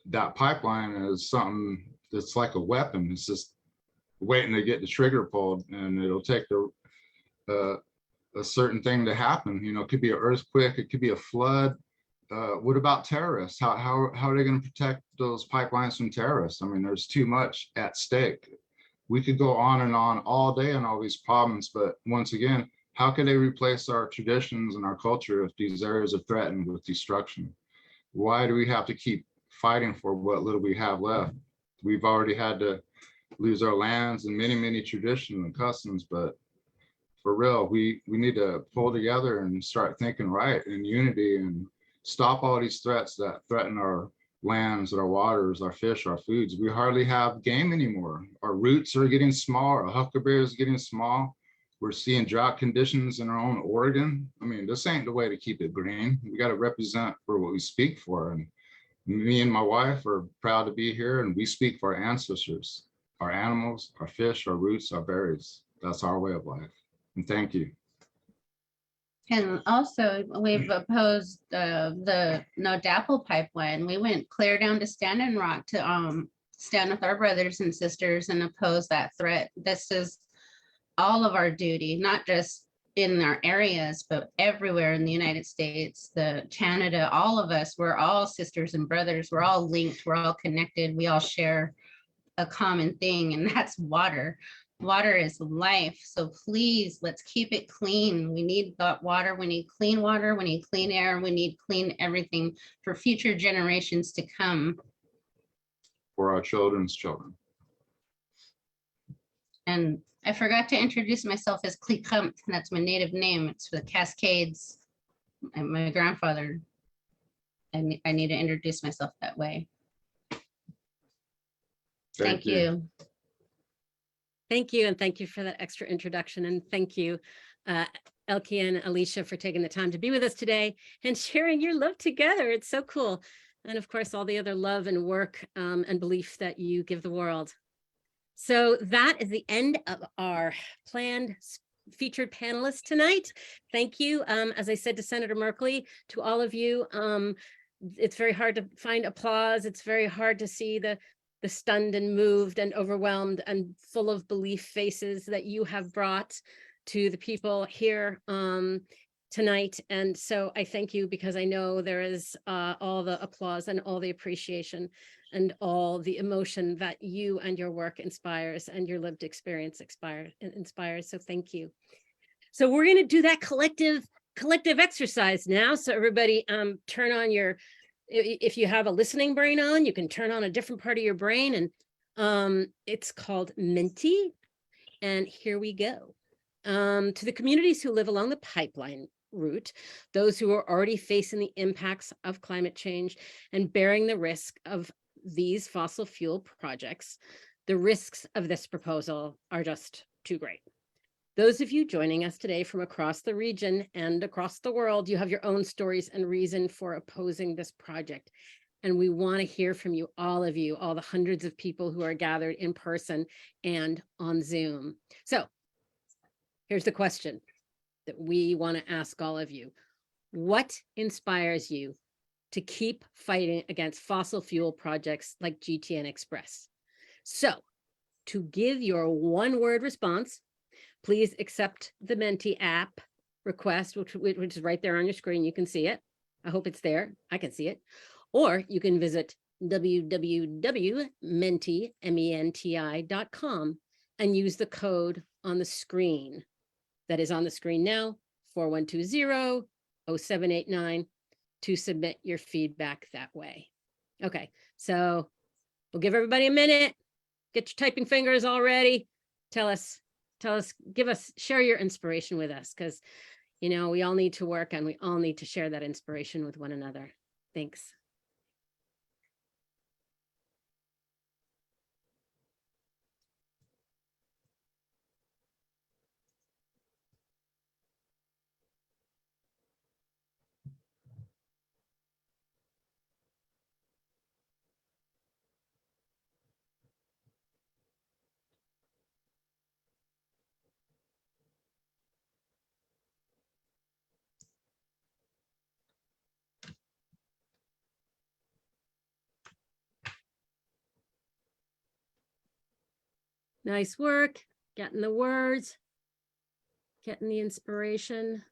that pipeline is something that's like a weapon. It's just waiting to get the trigger pulled, and it'll take a certain thing to happen. You know, it could be an earthquake, it could be a flood. What about terrorists? How are they going to protect those pipelines from terrorists? I mean, there's too much at stake. We could go on and on all day on all these problems, but once again, how can they replace our traditions and our culture if these areas are threatened with destruction? Why do we have to keep fighting for what little we have left? We've already had to lose our lands and many traditions and customs, but for real, we need to pull together and start thinking right in unity and stop all these threats that threaten our lands, our waters, our fish, our foods. We hardly have game anymore. Our roots are getting small, our huckleberries are getting small. We're seeing drought conditions in our own Oregon. I mean, this ain't the way to keep it green. We got to represent for what we speak for. And me and my wife are proud to be here, and we speak for our ancestors, our animals, our fish, our roots, our berries. That's our way of life. And thank you.
And also, we've opposed the No Dapple pipeline. We went clear down to Standing Rock to stand with our brothers and sisters and oppose that threat. This is all of our duty, not just in our areas, but everywhere in the United States, Canada, all of us, we're all sisters and brothers. We're all linked, we're all connected. We all share a common thing, and that's water. Water is life. So please, let's keep it clean. We need that water. We need clean water. We need clean air. We need clean everything for future generations to come.
For our children's children.
And I forgot to introduce myself as Cleekump. That's my native name. It's for the Cascades. And my grandfather. I need to introduce myself that way. Thank you.
Thank you, and thank you for that extra introduction, and thank you, Elke and Alicia, for taking the time to be with us today and sharing your love together. It's so cool. And of course, all the other love and work and belief that you give the world. So that is the end of our planned featured panelists tonight. Thank you. As I said to Senator Merkley, to all of you, it's very hard to find applause. It's very hard to see the stunned and moved and overwhelmed and full of belief faces that you have brought to the people here tonight. And so I thank you, because I know there is all the applause and all the appreciation and all the emotion that you and your work inspires and your lived experience inspires. So thank you. So we're going to do that collective exercise now. So everybody turn on your, if you have a listening brain on, you can turn on a different part of your brain, and it's called Menti. And here we go. To the communities who live along the pipeline route, those who are already facing the impacts of climate change and bearing the risk of these fossil fuel projects, the risks of this proposal are just too great. Those of you joining us today from across the region and across the world, you have your own stories and reason for opposing this project. And we want to hear from you, all the hundreds of people who are gathered in person and on Zoom. So here's the question that we want to ask all of you. What inspires you to keep fighting against fossil fuel projects like GTN XPress? So to give your one-word response, please accept the Menti app request, which is right there on your screen. You can see it. I hope it's there. I can see it. Or you can visit www.menti.com and use the code on the screen. That is on the screen now, 4120-0789, to submit your feedback that way. Okay, so we'll give everybody a minute. Get your typing fingers all ready. Tell us, share your inspiration with us, because, you know, we all need to work and we all need to share that inspiration with one another. Thanks. Nice work, getting the words, getting the inspiration.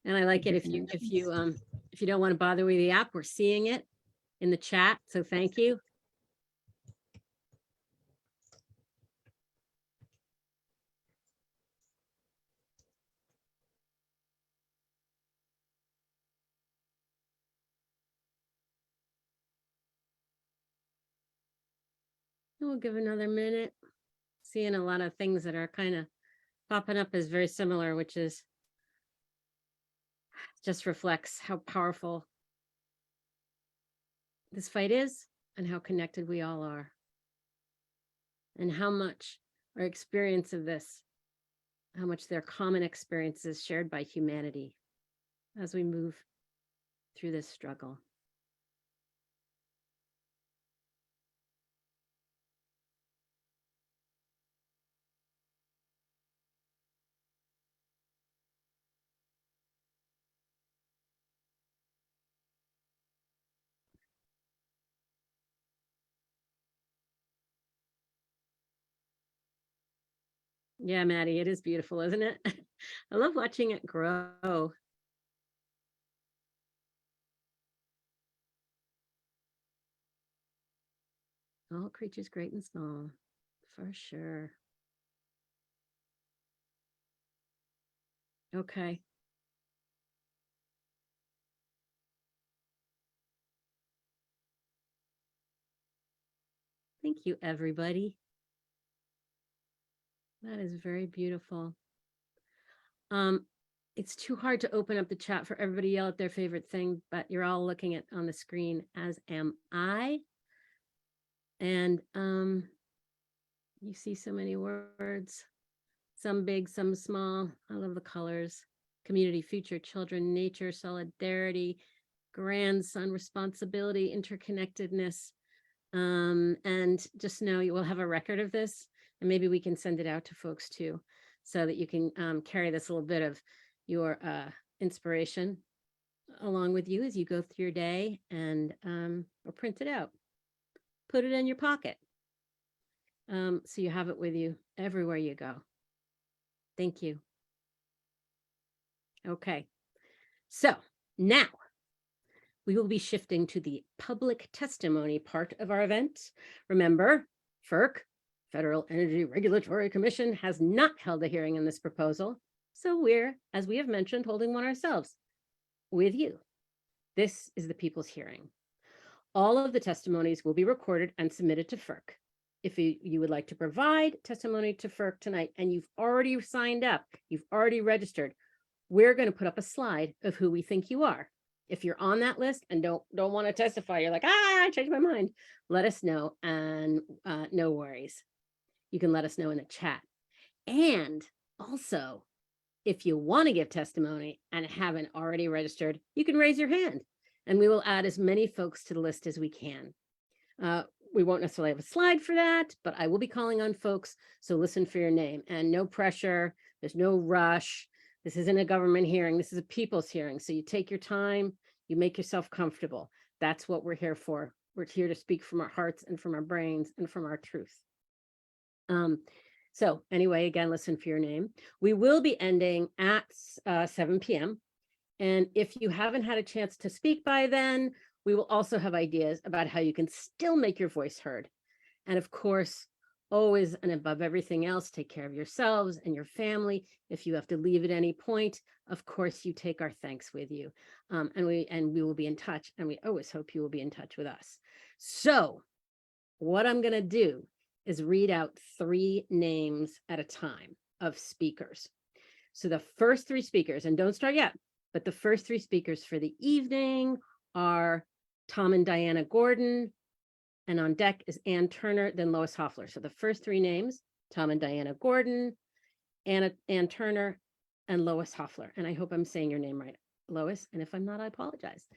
And I like it if you don't want to bother with the app, we're seeing it in the chat, so thank you. We'll give another minute. Seeing a lot of things that are kind of popping up as very similar, which is just reflects how powerful this fight is and how connected we all are, and how much our experience of this how much they're common experiences shared by humanity as we move through this struggle. Yeah, Maddie, it is beautiful, isn't it? I love watching it grow. All creatures great and small, for sure. Okay. Thank you, everybody. That is very beautiful. It's too hard to open up the chat for everybody to yell at their favorite thing, but you're all looking at on the screen, as am I. And you see so many words, some big, some small. I love the colors. Community, future, children, nature, solidarity, grandson, responsibility, interconnectedness. And just know you will have a record of this, and maybe we can send it out to folks too, so that you can carry this little bit of your inspiration along with you as you go through your day, and or print it out, put it in your pocket, so you have it with you everywhere you go. Thank you. Okay, so now we will be shifting to the public testimony part of our event. Remember, FERC, Federal Energy Regulatory Commission, has not held a hearing on this proposal, so we're, as we have mentioned, holding one ourselves with you. This is the people's hearing. All of the testimonies will be recorded and submitted to FERC. If you would like to provide testimony to FERC tonight and you've already signed up, you've already registered, we're going to put up a slide of who we think you are. If you're on that list and don't want to testify, you're like, I changed my mind, let us know, and no worries. You can let us know in the chat. And also, if you want to give testimony and haven't already registered, you can raise your hand and we will add as many folks to the list as we can. We won't necessarily have a slide for that, but I will be calling on folks, so listen for your name, and no pressure, there's no rush. This isn't a government hearing, this is a people's hearing. So you take your time, you make yourself comfortable. That's what we're here for. We're here to speak from our hearts and from our brains and from our truth. So anyway, again, listen for your name. We will be ending at 7 p.m. And if you haven't had a chance to speak by then, we will also have ideas about how you can still make your voice heard. And of course, always and above everything else, take care of yourselves and your family. If you have to leave at any point, of course, you take our thanks with you. And we will be in touch, and we always hope you will be in touch with us. So what I'm going to do is read out 3 names at a time of speakers. So the first 3 speakers, and don't start yet, but the first 3 speakers for the evening are Tom and Diana Gordon, and on deck is Ann Turner, then Lois Hoffler. So the first 3 names, Tom and Diana Gordon, Ann Turner, and Lois Hoffler. And I hope I'm saying your name right, Lois. And if I'm not, I apologize.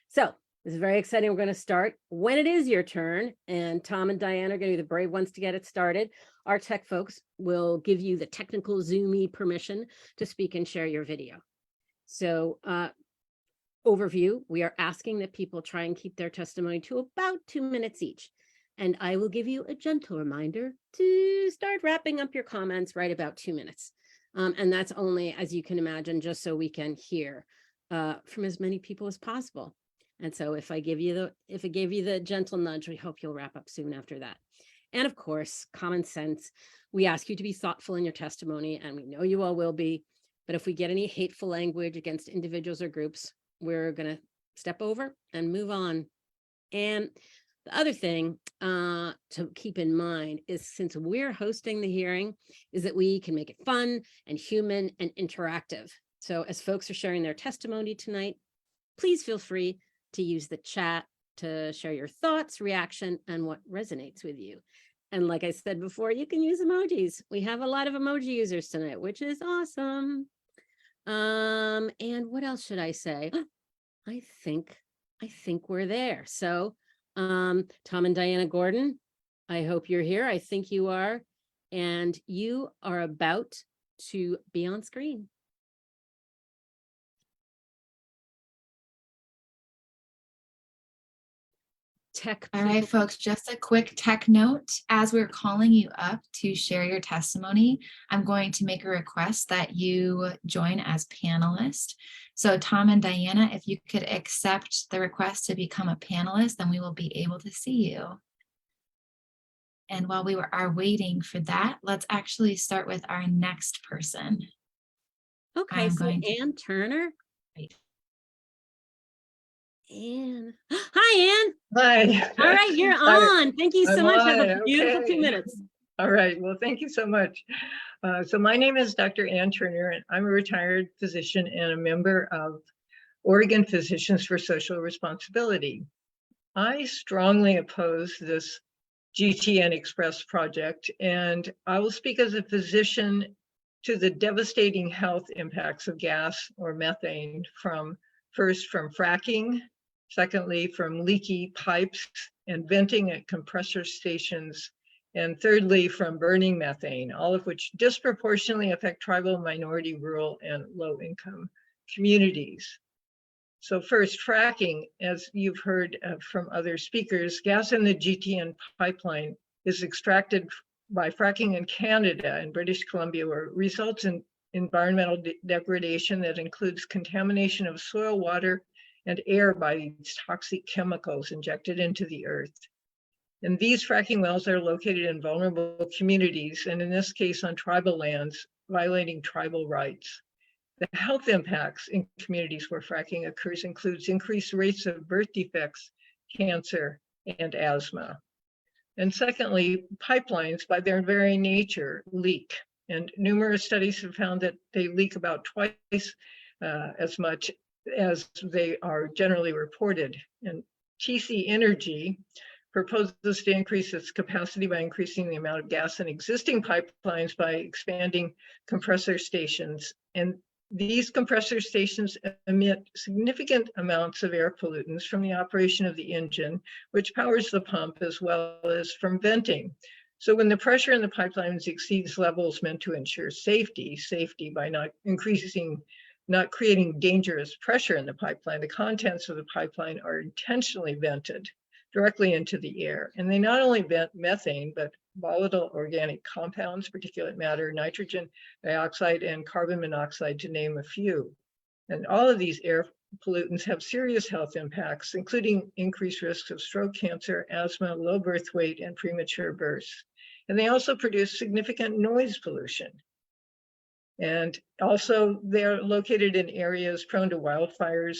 So this is very exciting. We're going to start when it is your turn. And Tom and Diana are going to be the brave ones to get it started. Our tech folks will give you the technical Zoomy permission to speak and share your video. So overview, we are asking that people try and keep their testimony to about 2 minutes each. And I will give you a gentle reminder to start wrapping up your comments right about 2 minutes. And that's only, as you can imagine, just so we can hear from as many people as possible. And so if I gave you the gentle nudge, we hope you'll wrap up soon after that. And of course, common sense, we ask you to be thoughtful in your testimony, and we know you all will be. But if we get any hateful language against individuals or groups, we're going to step over and move on. And the other thing to keep in mind is, since we're hosting the hearing, is that we can make it fun and human and interactive. So as folks are sharing their testimony tonight, please feel free to use the chat to share your thoughts, reaction, and what resonates with you. And like I said before, you can use emojis. We have a lot of emoji users tonight, which is awesome. And what else should I say? I think we're there. So, Tom and Diana Gordon, I hope you're here. I think you are. And you are about to be on screen. Tech.
All right, folks, just a quick tech note. As we're calling you up to share your testimony, I'm going to make a request that you join as panelists. So Tom and Diana, if you could accept the request to become a panelist, then we will be able to see you. And while we are waiting for that, let's actually start with our next person.
Okay, so Ann Turner.
Right.
Ann. Hi, Ann.
Hi.
All right, you're on. Thank you so much. Have a beautiful 2 minutes.
All right. Well, thank you so much. So my name is Dr. Ann Turner, and I'm a retired physician and a member of Oregon Physicians for Social Responsibility. I strongly oppose this GTN XPress project, and I will speak as a physician to the devastating health impacts of gas or methane from fracking, secondly, from leaky pipes and venting at compressor stations, and thirdly, from burning methane, all of which disproportionately affect tribal, minority, rural, and low-income communities. So first, fracking, as you've heard from other speakers, gas in the GTN pipeline is extracted by fracking in Canada and British Columbia, where it results in environmental degradation that includes contamination of soil, water, and air by these toxic chemicals injected into the earth. And these fracking wells are located in vulnerable communities, and in this case on tribal lands, violating tribal rights. The health impacts in communities where fracking occurs includes increased rates of birth defects, cancer, and asthma. And secondly, pipelines by their very nature leak. And numerous studies have found that they leak about twice as much as they are generally reported. And TC Energy proposes to increase its capacity by increasing the amount of gas in existing pipelines by expanding compressor stations. And these compressor stations emit significant amounts of air pollutants from the operation of the engine, which powers the pump, as well as from venting. So when the pressure in the pipelines exceeds levels meant to ensure safety by not creating dangerous pressure in the pipeline, the contents of the pipeline are intentionally vented directly into the air. And they not only vent methane, but volatile organic compounds, particulate matter, nitrogen dioxide, and carbon monoxide, to name a few. And all of these air pollutants have serious health impacts, including increased risks of stroke, cancer, asthma, low birth weight, and premature births. And they also produce significant noise pollution. And also they're located in areas prone to wildfires,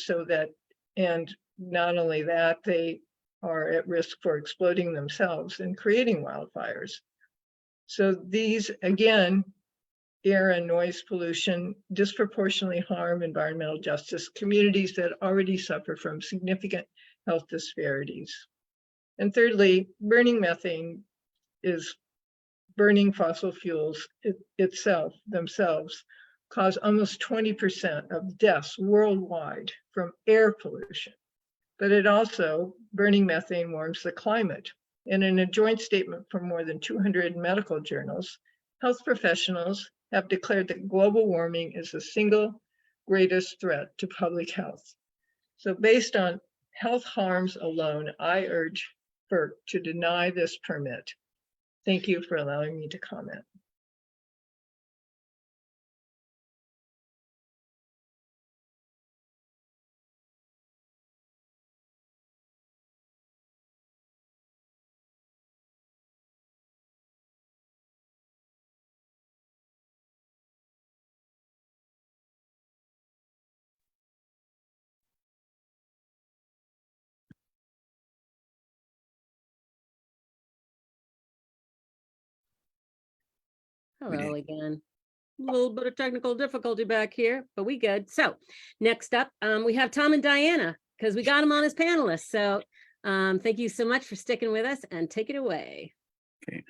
and not only that, they are at risk for exploding themselves and creating wildfires. So these, again, air and noise pollution disproportionately harm environmental justice communities that already suffer from significant health disparities. And thirdly, burning methane is burning fossil fuels themselves cause almost 20% of deaths worldwide from air pollution. But it also, burning methane warms the climate. And in a joint statement from more than 200 medical journals, health professionals have declared that global warming is the single greatest threat to public health. So based on health harms alone, I urge FERC to deny this permit. Thank you for allowing me to comment.
Hello again. A little bit of technical difficulty back here, but we good. So next up, we have Tom and Diana, because we got them on as panelists. So thank you so much for sticking with us, and take it away.
Okay,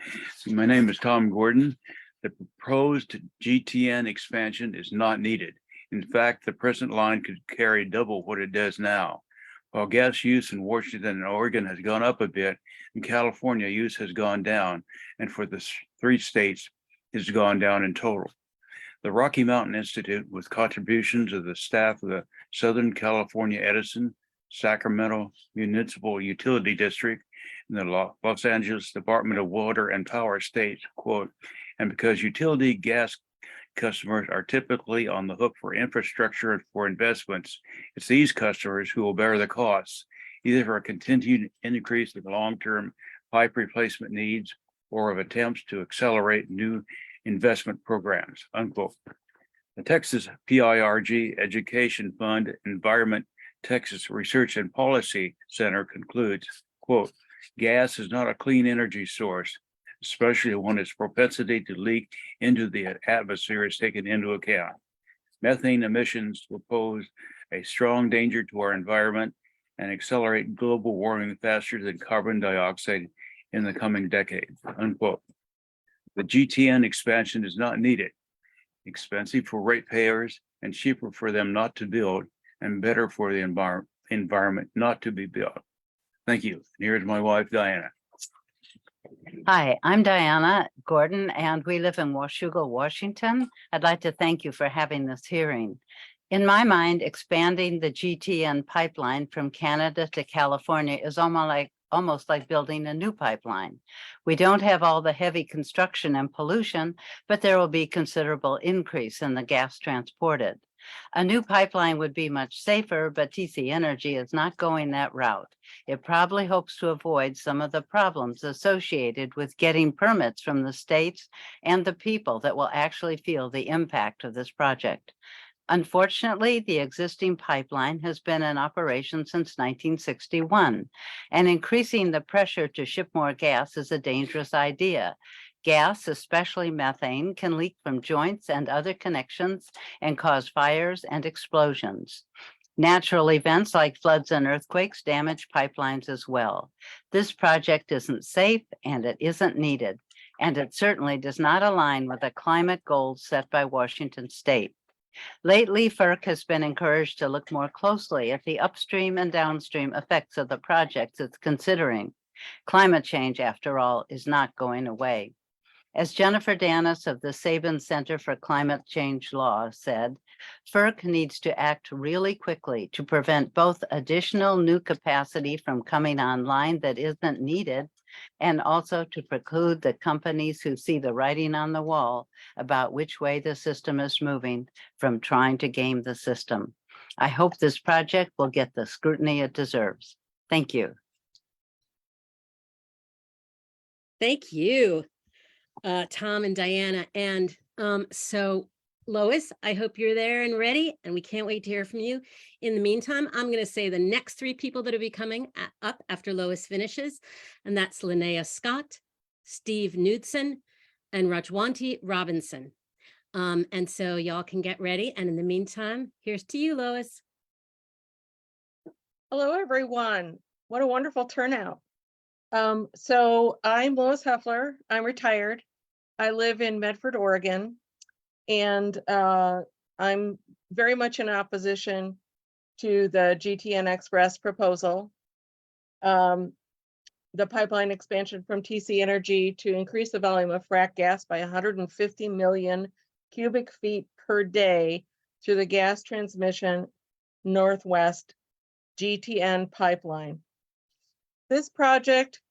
my name is Tom Gordon. The proposed GTN expansion is not needed. In fact, the present line could carry double what it does now. While gas use in Washington and Oregon has gone up a bit, in California use has gone down, and for the 3 states, it's gone down in total. The Rocky Mountain Institute, with contributions of the staff of the Southern California Edison, Sacramento Municipal Utility District, and the Los Angeles Department of Water and Power states, quote, and because utility gas customers are typically on the hook for infrastructure and for investments, it's these customers who will bear the costs, either for a continued increase in long-term pipe replacement needs or of attempts to accelerate new investment programs, unquote. The Texas PIRG Education Fund Environment Texas Research and Policy Center concludes, quote, gas is not a clean energy source, especially when its propensity to leak into the atmosphere is taken into account. Methane emissions will pose a strong danger to our environment and accelerate global warming faster than carbon dioxide in the coming decade, unquote. The GTN expansion is not needed, expensive for ratepayers and cheaper for them not to build and better for the environment not to be built. Thank you. And here's my wife, Diana.
Hi, I'm Diana Gordon, and we live in Washougal, Washington. I'd like to thank you for having this hearing. In my mind, expanding the GTN pipeline from Canada to California is almost like building a new pipeline. We don't have all the heavy construction and pollution, but there will be considerable increase in the gas transported. A new pipeline would be much safer, but TC Energy is not going that route. It probably hopes to avoid some of the problems associated with getting permits from the states and the people that will actually feel the impact of this project. Unfortunately, the existing pipeline has been in operation since 1961, and increasing the pressure to ship more gas is a dangerous idea. Gas, especially methane, can leak from joints and other connections and cause fires and explosions. Natural events like floods and earthquakes damage pipelines as well. This project isn't safe and it isn't needed, and it certainly does not align with the climate goals set by Washington State. Lately, FERC has been encouraged to look more closely at the upstream and downstream effects of the projects it's considering. Climate change, after all, is not going away. As Jennifer Danis of the Sabin Center for Climate Change Law said, FERC needs to act really quickly to prevent both additional new capacity from coming online that isn't needed, and also to preclude the companies who see the writing on the wall about which way the system is moving from trying to game the system. I hope this project will get the scrutiny it deserves. Thank you.
Thank you, Tom and Diana. And so Lois, I hope you're there and ready, and we can't wait to hear from you. In the meantime, I'm going to say the next 3 people that will be coming up after Lois finishes, and that's Linnea Scott, Steve Knudsen, and Rajwanti Robinson. And so y'all can get ready. And in the meantime, here's to you, Lois.
Hello, everyone. What a wonderful turnout. So I'm Lois Heffler. I'm retired. I live in Medford, Oregon. And I'm very much in opposition to the GTN XPress proposal. The pipeline expansion from TC Energy to increase the volume of frack gas by 150 million cubic feet per day through the gas transmission Northwest GTN pipeline. This project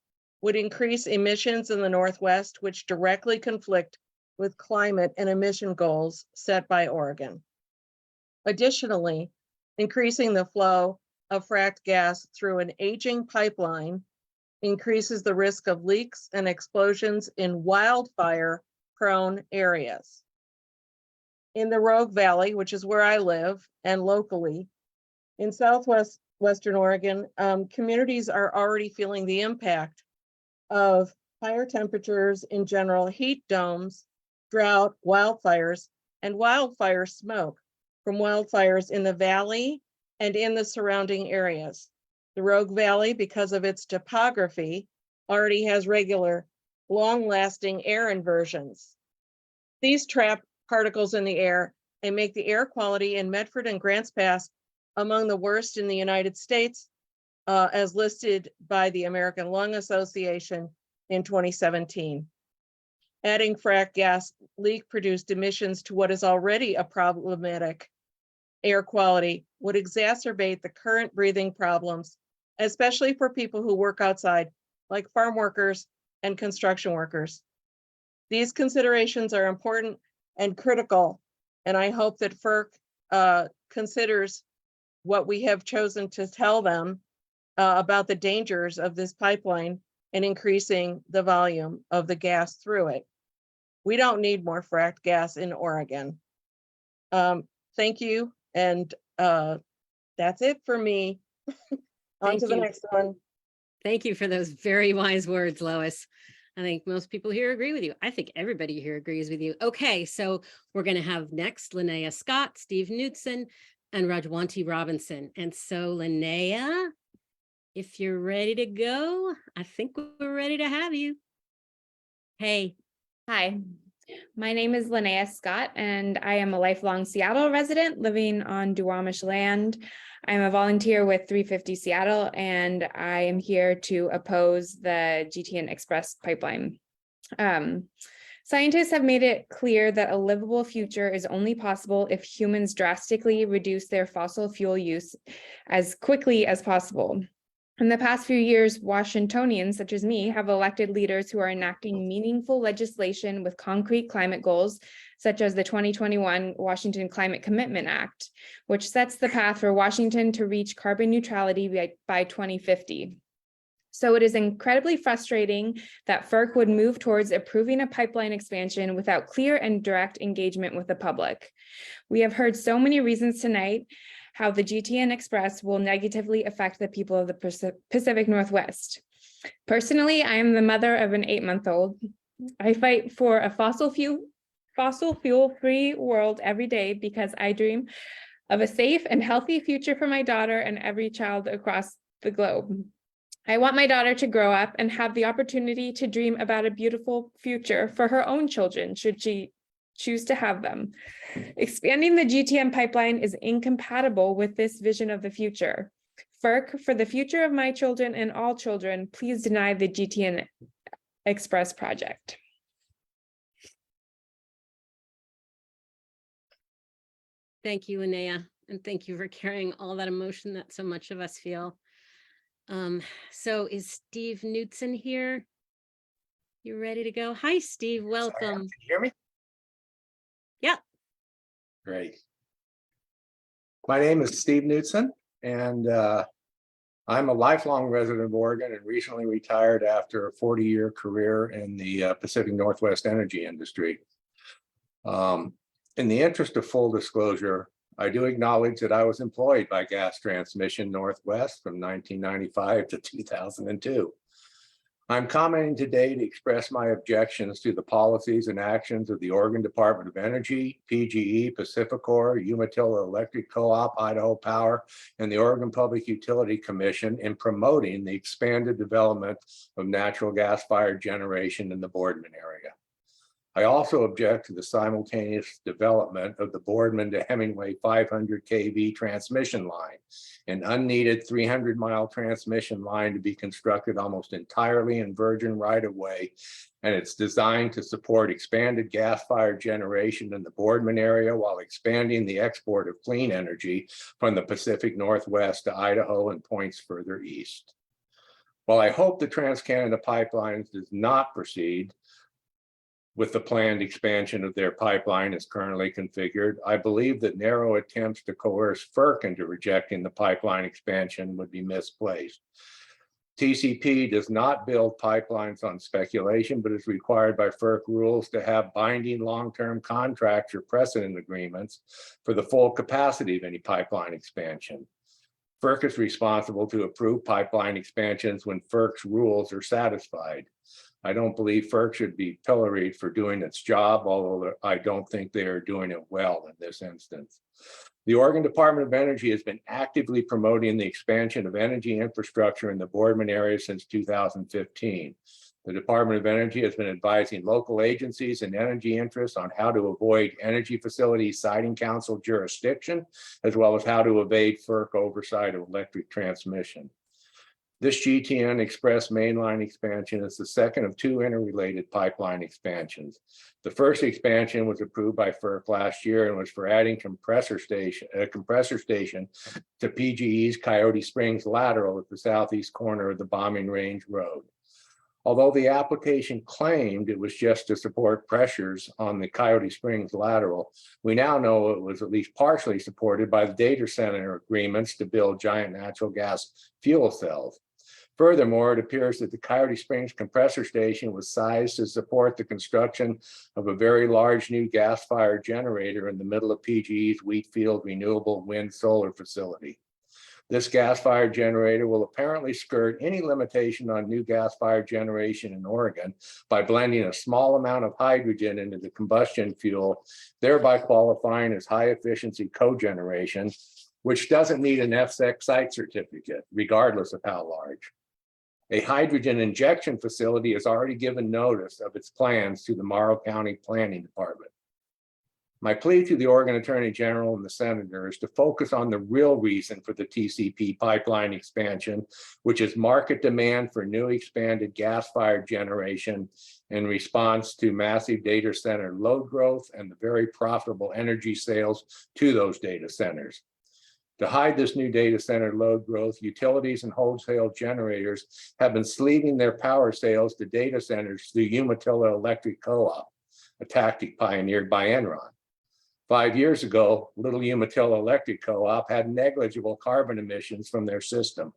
would increase emissions in the Northwest, which directly conflict with climate and emission goals set by Oregon. Additionally, increasing the flow of fracked gas through an aging pipeline increases the risk of leaks and explosions in wildfire-prone areas. In the Rogue Valley, which is where I live, and locally, in Western Oregon, communities are already feeling the impact of higher temperatures in general, heat domes, drought, wildfires, and wildfire smoke from wildfires in the valley and in the surrounding areas. The Rogue Valley, because of its topography, already has regular long-lasting air inversions. These trap particles in the air and make the air quality in Medford and Grants Pass among the worst in the United States, as listed by the American Lung Association in 2017. Adding frac gas leak-produced emissions to what is already a problematic air quality would exacerbate the current breathing problems, especially for people who work outside, like farm workers and construction workers. These considerations are important and critical, and I hope that FERC considers what we have chosen to tell them about the dangers of this pipeline and increasing the volume of the gas through it. We don't need more fracked gas in Oregon. Thank you, and that's it for me. On
Thank
to the
you.
next one.
Thank you for those very wise words, Lois. I think most people here agree with you. I think everybody here agrees with you. Okay, so we're going to have next Linnea Scott, Steve Knutson, and Rajwanti Robinson. And so Linnea, if you're ready to go, I think we're ready to have you. Hey.
Hi, my name is Linnea Scott, and I am a lifelong Seattle resident living on Duwamish land. I'm a volunteer with 350 Seattle, and I am here to oppose the GTN XPress pipeline. Scientists have made it clear that a livable future is only possible if humans drastically reduce their fossil fuel use as quickly as possible. In the past few years, Washingtonians such as me have elected leaders who are enacting meaningful legislation with concrete climate goals, such as the 2021 Washington Climate Commitment Act, which sets the path for Washington to reach carbon neutrality by 2050. So it is incredibly frustrating that FERC would move towards approving a pipeline expansion without clear and direct engagement with the public. We have heard so many reasons tonight how the GTN XPress will negatively affect the people of the Pacific Northwest. Personally, I am the mother of an 8-month-old. I fight for a fossil fuel-free world every day because I dream of a safe and healthy future for my daughter and every child across the globe. I want my daughter to grow up and have the opportunity to dream about a beautiful future for her own children, should she choose to have them. Expanding the GTN pipeline is incompatible with this vision of the future. FERC, for the future of my children and all children, please deny the GTN XPress project.
Thank you, Linnea, and thank you for carrying all that emotion that so much of us feel. So is Steve Knutson here? You ready to go? Hi, Steve, welcome.
Can you hear me?
Yeah.
Great. My name is Steve Knutson, and I'm a lifelong resident of Oregon and recently retired after a 40-year career in the Pacific Northwest energy industry. In the interest of full disclosure, I do acknowledge that I was employed by Gas Transmission Northwest from 1995 to 2002. I'm commenting today to express my objections to the policies and actions of the Oregon Department of Energy, PGE, Pacificor, Umatilla Electric Co-op, Idaho Power, and the Oregon Public Utility Commission in promoting the expanded development of natural gas-fired generation in the Boardman area. I also object to the simultaneous development of the Boardman to Hemingway 500 kV transmission line, an unneeded 300-mile transmission line to be constructed almost entirely in virgin right-of-way, and it's designed to support expanded gas-fired generation in the Boardman area while expanding the export of clean energy from the Pacific Northwest to Idaho and points further east. While I hope the TransCanada Pipelines does not proceed with the planned expansion of their pipeline as currently configured, I believe that narrow attempts to coerce FERC into rejecting the pipeline expansion would be misplaced. TCP does not build pipelines on speculation, but is required by FERC rules to have binding long-term contracts or precedent agreements for the full capacity of any pipeline expansion. FERC is responsible to approve pipeline expansions when FERC's rules are satisfied. I don't believe FERC should be pilloried for doing its job, although I don't think they are doing it well in this instance. The Oregon Department of Energy has been actively promoting the expansion of energy infrastructure in the Boardman area since 2015. The Department of Energy has been advising local agencies and energy interests on how to avoid Energy Facility Siting Council jurisdiction, as well as how to evade FERC oversight of electric transmission. This GTN XPress mainline expansion is the second of two interrelated pipeline expansions. The first expansion was approved by FERC last year and was for adding a compressor station to PGE's Coyote Springs lateral at the southeast corner of the Bombing Range Road. Although the application claimed it was just to support pressures on the Coyote Springs lateral, we now know it was at least partially supported by the data center agreements to build giant natural gas fuel cells. Furthermore, it appears that the Coyote Springs compressor station was sized to support the construction of a very large new gas-fired generator in the middle of PGE's Wheatfield Renewable Wind Solar Facility. This gas-fired generator will apparently skirt any limitation on new gas-fired generation in Oregon by blending a small amount of hydrogen into the combustion fuel, thereby qualifying as high-efficiency cogeneration, which doesn't need an FSEC site certificate, regardless of how large. A hydrogen injection facility has already given notice of its plans to the Morrow County Planning Department. My plea to the Oregon Attorney General and the Senator is to focus on the real reason for the TCP pipeline expansion, which is market demand for new expanded gas-fired generation in response to massive data center load growth and the very profitable energy sales to those data centers. To hide this new data center load growth, utilities and wholesale generators have been sleeving their power sales to data centers through Umatilla Electric Co-op, a tactic pioneered by Enron. 5 years ago, Little Umatilla Electric Co-op had negligible carbon emissions from their system.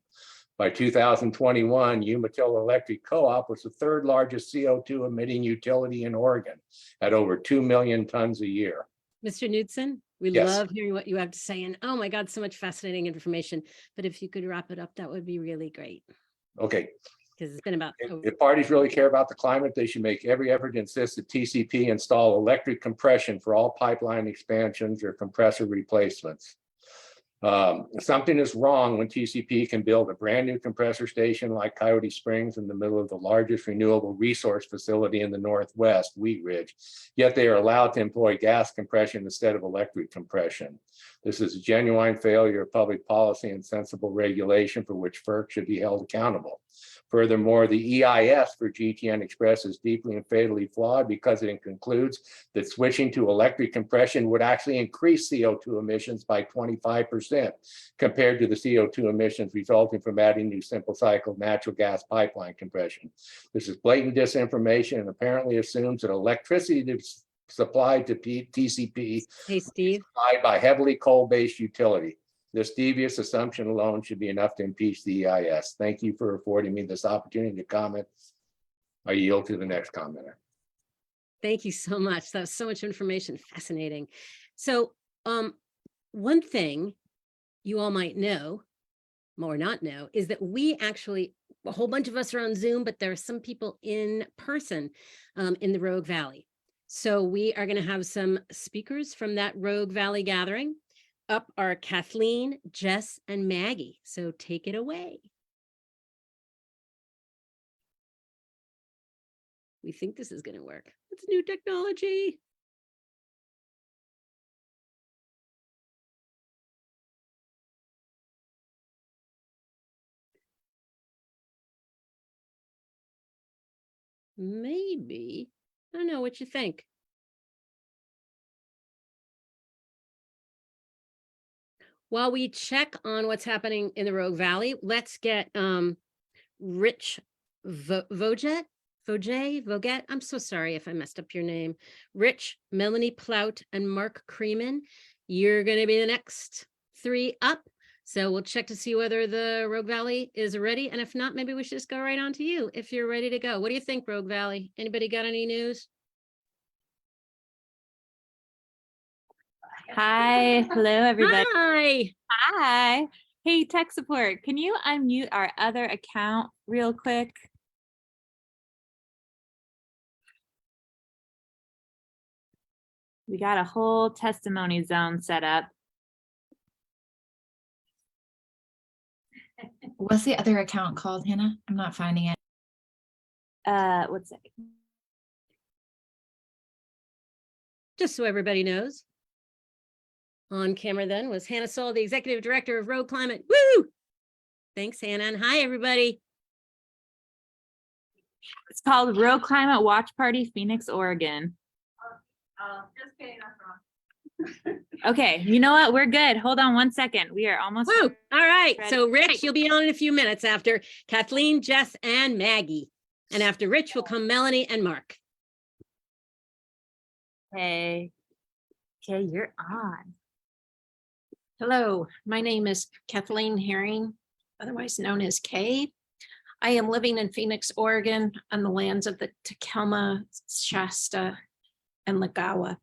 By 2021, Umatilla Electric Co-op was the third largest CO2 emitting utility in Oregon at over 2 million tons a year.
Mr. Knudsen, we
Yes.
love hearing what you have to say. And oh my God, so much fascinating information. But if you could wrap it up, that would be really great.
Okay.
Because it's been about.
If parties really care about the climate, they should make every effort to insist that TCP install electric compression for all pipeline expansions or compressor replacements. Something is wrong when TCP can build a brand new compressor station like Coyote Springs in the middle of the largest renewable resource facility in the Northwest, Wheat Ridge, yet they are allowed to employ gas compression instead of electric compression. This is a genuine failure of public policy and sensible regulation for which FERC should be held accountable. Furthermore, the EIS for GTN XPress is deeply and fatally flawed because it concludes that switching to electric compression would actually increase CO2 emissions by 25% compared to the CO2 emissions resulting from adding new simple cycle natural gas pipeline compression. This is blatant disinformation and apparently assumes that electricity supplied to TCP is supplied by heavily coal-based utility. This devious assumption alone should be enough to impeach the EIS. Thank you for affording me this opportunity to comment. I yield to the next commenter.
Thank you so much. That was so much information. Fascinating. So one thing you all might know or not know is that we actually, a whole bunch of us are on Zoom, but there are some people in person in the Rogue Valley. So we are going to have some speakers from that Rogue Valley gathering. Up are Kathleen, Jess, and Maggie. So take it away. We think this is going to work. It's new technology. Maybe. I don't know what you think. While we check on what's happening in the Rogue Valley, let's get Rich Voget. I'm so sorry if I messed up your name. Rich, Melanie Plout, and Mark Creeman. You're going to be the next three up. So we'll check to see whether the Rogue Valley is ready. And if not, maybe we should just go right on to you if you're ready to go. What do you think, Rogue Valley? Anybody got any news?
Hi. Hello, everybody.
Hi.
Hi. Hey, tech support. Can you unmute our other account real quick? We got a whole testimony zone set up.
What's the other account called, Hannah? I'm not finding it.
One second.
Just so everybody knows. On camera then was Hannah Soul, the Executive Director of Road Climate. Woo! Thanks, Hannah, and hi, everybody.
It's called Real Climate Watch Party, Phoenix, Oregon.
Just kidding, that's wrong.
Okay, you know what? We're good. Hold on one second. We are almost.
Woo! All right,
ready.
so Rich, you'll be on in a few minutes after Kathleen, Jess, and Maggie. And after Rich will come Melanie and Mark.
Hey. Okay, you're on. Hello, my name is Kathleen Herring, otherwise known as Kay. I am living in Phoenix, Oregon, on the lands of the Takelma, Shasta, and Lagawa.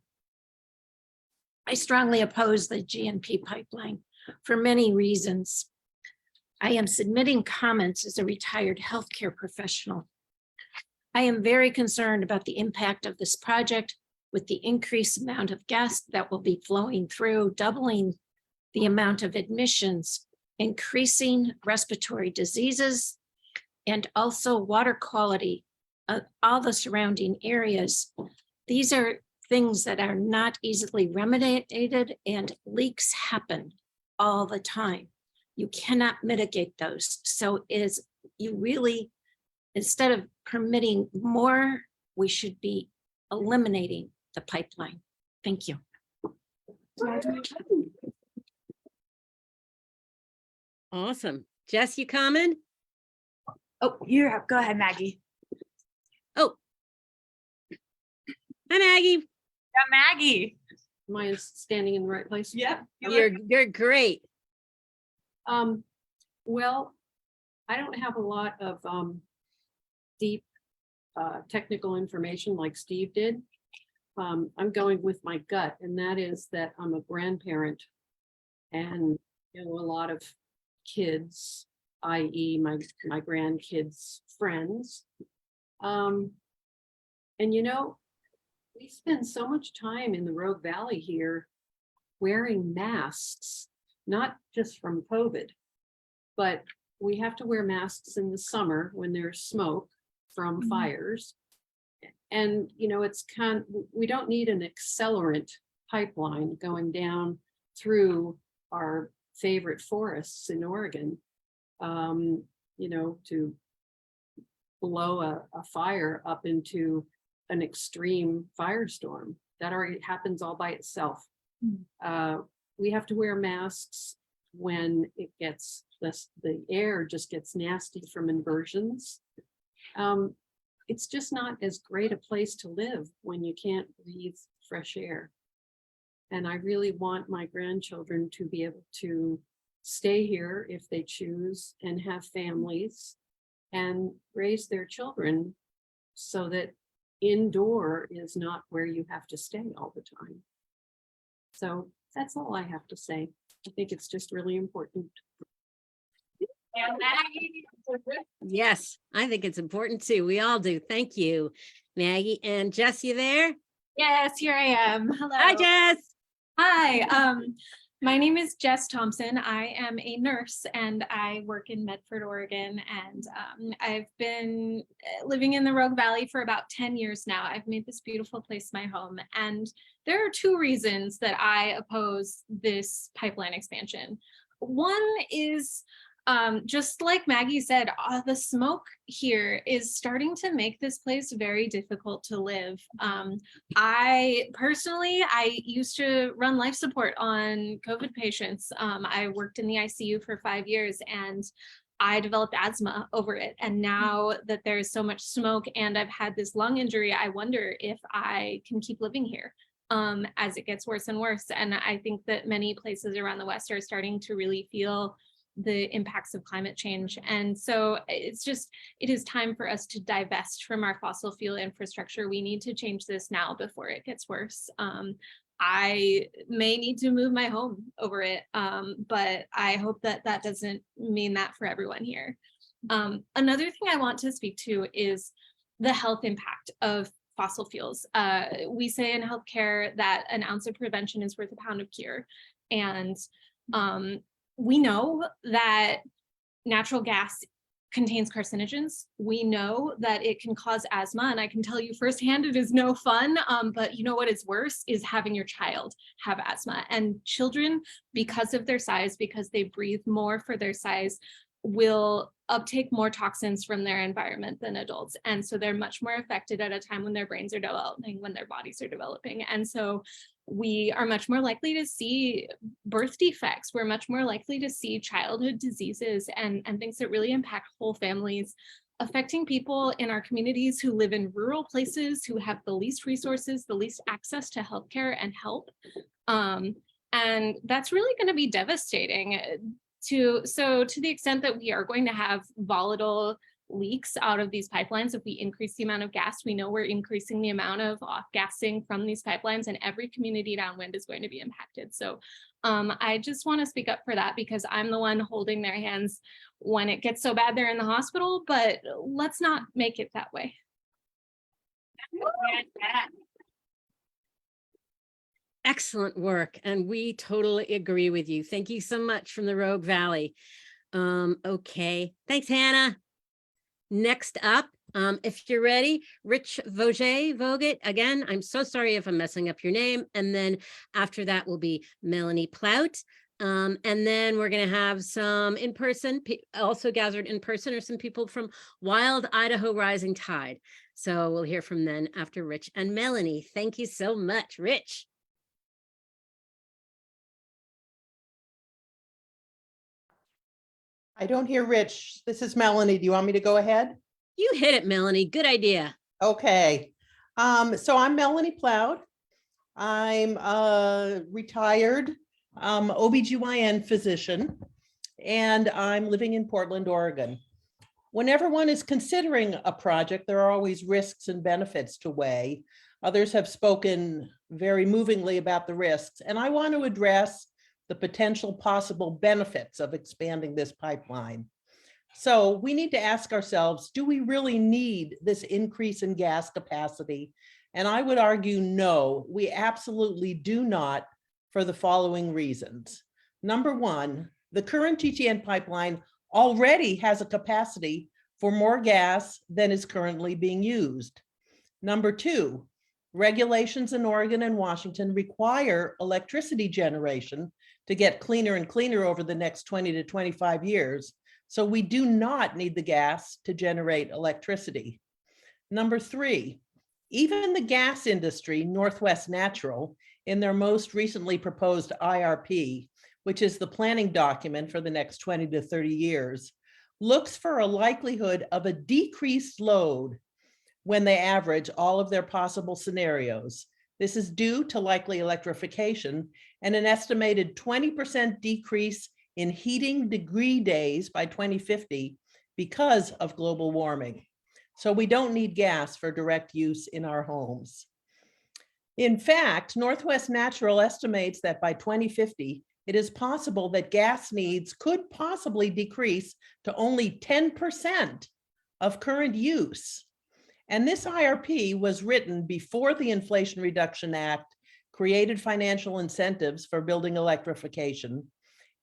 I strongly oppose the GNP pipeline for many reasons. I am submitting comments as a retired healthcare professional. I am very concerned about the impact of this project with the increased amount of gas that will be flowing through, doubling the amount of admissions, increasing respiratory diseases, and also water quality of all the surrounding areas. These are things that are not easily remediated, and leaks happen all the time. You cannot mitigate those. So you really, instead of permitting more, we should be eliminating the pipeline. Thank you.
Awesome. Jess, you coming?
Oh, you're up. Go ahead, Maggie.
Oh. Hi, Maggie.
Yeah, Maggie.
Am I standing in the right place?
Yep.
You're great.
Well, I don't have a lot of deep technical information like Steve did. I'm going with my gut, and that is that I'm a grandparent, and a lot of kids, i.e. my grandkids' friends. And we spend so much time in the Rogue Valley here wearing masks, not just from COVID, but we have to wear masks in the summer when there's smoke from fires. And, it's we don't need an accelerant pipeline going down through our favorite forests in Oregon, to blow a fire up into an extreme firestorm. That already happens all by itself. We have to wear masks when it gets the air just gets nasty from inversions. It's just not as great a place to live when you can't breathe fresh air. And I really want my grandchildren to be able to stay here if they choose and have families and raise their children so that indoor is not where you have to stay all the time. So that's all I have to say. I think it's just really important.
Yes, I think it's important too. We all do. Thank you, Maggie. And Jess, you there?
Yes, here I am. Hello.
Hi, Jess.
Hi. My name is Jess Thompson. I am a nurse and I work in Medford, Oregon. And I've been living in the Rogue Valley for about 10 years now. I've made this beautiful place my home. And there are two reasons that I oppose this pipeline expansion. One is just like Maggie said, the smoke here is starting to make this place very difficult to live. I used to run life support on COVID patients. I worked in the ICU for 5 years and I developed asthma over it. And now that there's so much smoke and I've had this lung injury, I wonder if I can keep living here as it gets worse and worse. And I think that many places around the West are starting to really feel the impacts of climate change. And so it is time for us to divest from our fossil fuel infrastructure. We need to change this now before it gets worse. I may need to move my home over it, but I hope that that doesn't mean that for everyone here. Another thing I want to speak to is the health impact of fossil fuels. We say in healthcare that an ounce of prevention is worth a pound of cure. And we know that natural gas contains carcinogens. We know that it can cause asthma, and I can tell you firsthand it is no fun, but you know what is worse is having your child have asthma. And children, because of their size, because they breathe more for their size, will uptake more toxins from their environment than adults. And so they're much more affected at a time when their brains are developing, when their bodies are developing. And so we are much more likely to see birth defects. We're much more likely to see childhood diseases and things that really impact whole families, affecting people in our communities who live in rural places, who have the least resources, the least access to healthcare and help. And that's really going to be devastating. So to the extent that we are going to have volatile leaks out of these pipelines, if we increase the amount of gas, we know we're increasing the amount of off-gassing from these pipelines, and every community downwind is going to be impacted. So I just want to speak up for that, because I'm the one holding their hands when it gets so bad they're in the hospital, but let's not make it that way.
Excellent work. And we totally agree with you. Thank you so much from the Rogue Valley. Okay. Thanks, Hannah. Next up, if you're ready, Rich Voget. Again, I'm so sorry if I'm messing up your name. And then after that will be Melanie Plout. And then we're going to have some in-person, also gathered in person, or some people from Wild Idaho Rising Tide. So we'll hear from them after Rich and Melanie. Thank you so much, Rich.
I don't hear Rich. This is Melanie. Do you want me to go ahead?
You hit it, Melanie. Good idea.
Okay. So I'm Melanie Plout. I'm a retired OBGYN physician, and I'm living in Portland, Oregon. Whenever one is considering a project, there are always risks and benefits to weigh. Others have spoken very movingly about the risks, and I want to address the potential possible benefits of expanding this pipeline. So we need to ask ourselves, do we really need this increase in gas capacity? And I would argue, no, we absolutely do not, for the following reasons. Number one, the current GTN pipeline already has a capacity for more gas than is currently being used. Number two, regulations in Oregon and Washington require electricity generation to get cleaner and cleaner over the next 20 to 25 years. So we do not need the gas to generate electricity. Number three, even the gas industry, Northwest Natural, in their most recently proposed IRP, which is the planning document for the next 20 to 30 years, looks for a likelihood of a decreased load when they average all of their possible scenarios. This is due to likely electrification and an estimated 20% decrease in heating degree days by 2050 because of global warming. So we don't need gas for direct use in our homes. In fact, Northwest Natural estimates that by 2050, it is possible that gas needs could possibly decrease to only 10% of current use. And this IRP was written before the Inflation Reduction Act created financial incentives for building electrification,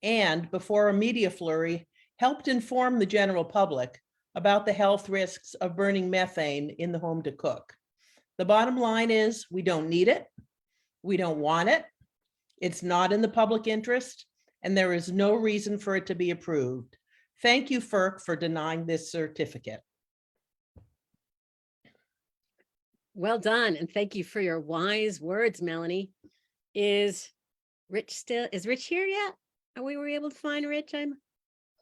and before a media flurry helped inform the general public about the health risks of burning methane in the home to cook. The bottom line is we don't need it, we don't want it, it's not in the public interest, and there is no reason for it to be approved. Thank you, FERC, for denying this certificate.
Well done, and thank you for your wise words, Melanie. Is Rich here yet? Are we able to find Rich? I'm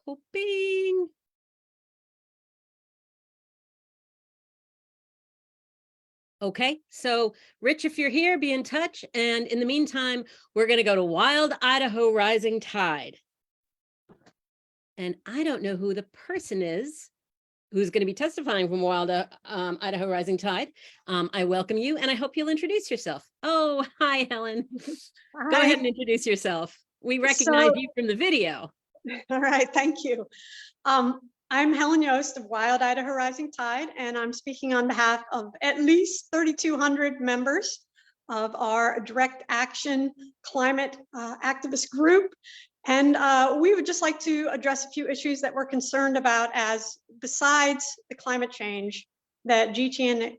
hoping. Okay, so Rich, if you're here, be in touch. And in the meantime, we're going to go to Wild Idaho Rising Tide. And I don't know who the person is who's going to be testifying from Wild Idaho Rising Tide. I welcome you, and I hope you'll introduce yourself. Oh, hi, Helen.
Hi.
Go ahead and introduce yourself. We recognize you from the video.
All right, thank you. I'm Helen Yost of Wild Idaho Rising Tide, and I'm speaking on behalf of at least 3,200 members of our direct action climate activist group. And we would just like to address a few issues that we're concerned about, as besides the climate change that GTN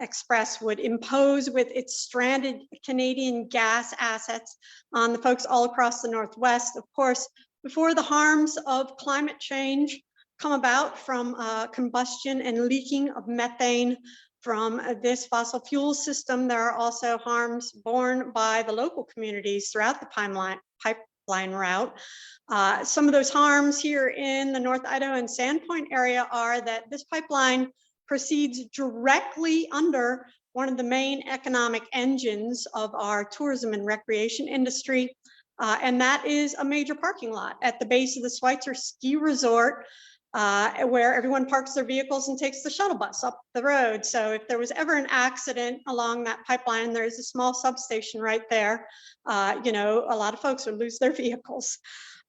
XPress would impose with its stranded Canadian gas assets on the folks all across the Northwest. Of course, before the harms of climate change come about from combustion and leaking of methane from this fossil fuel system, there are also harms borne by the local communities throughout the pipeline route. Some of those harms here in the North Idaho and Sandpoint area are that this pipeline proceeds directly under one of the main economic engines of our tourism and recreation industry, and that is a major parking lot at the base of the Schweitzer Ski Resort, where everyone parks their vehicles and takes the shuttle bus up the road. So if there was ever an accident along that pipeline, there's a small substation right there, you know, a lot of folks would lose their vehicles.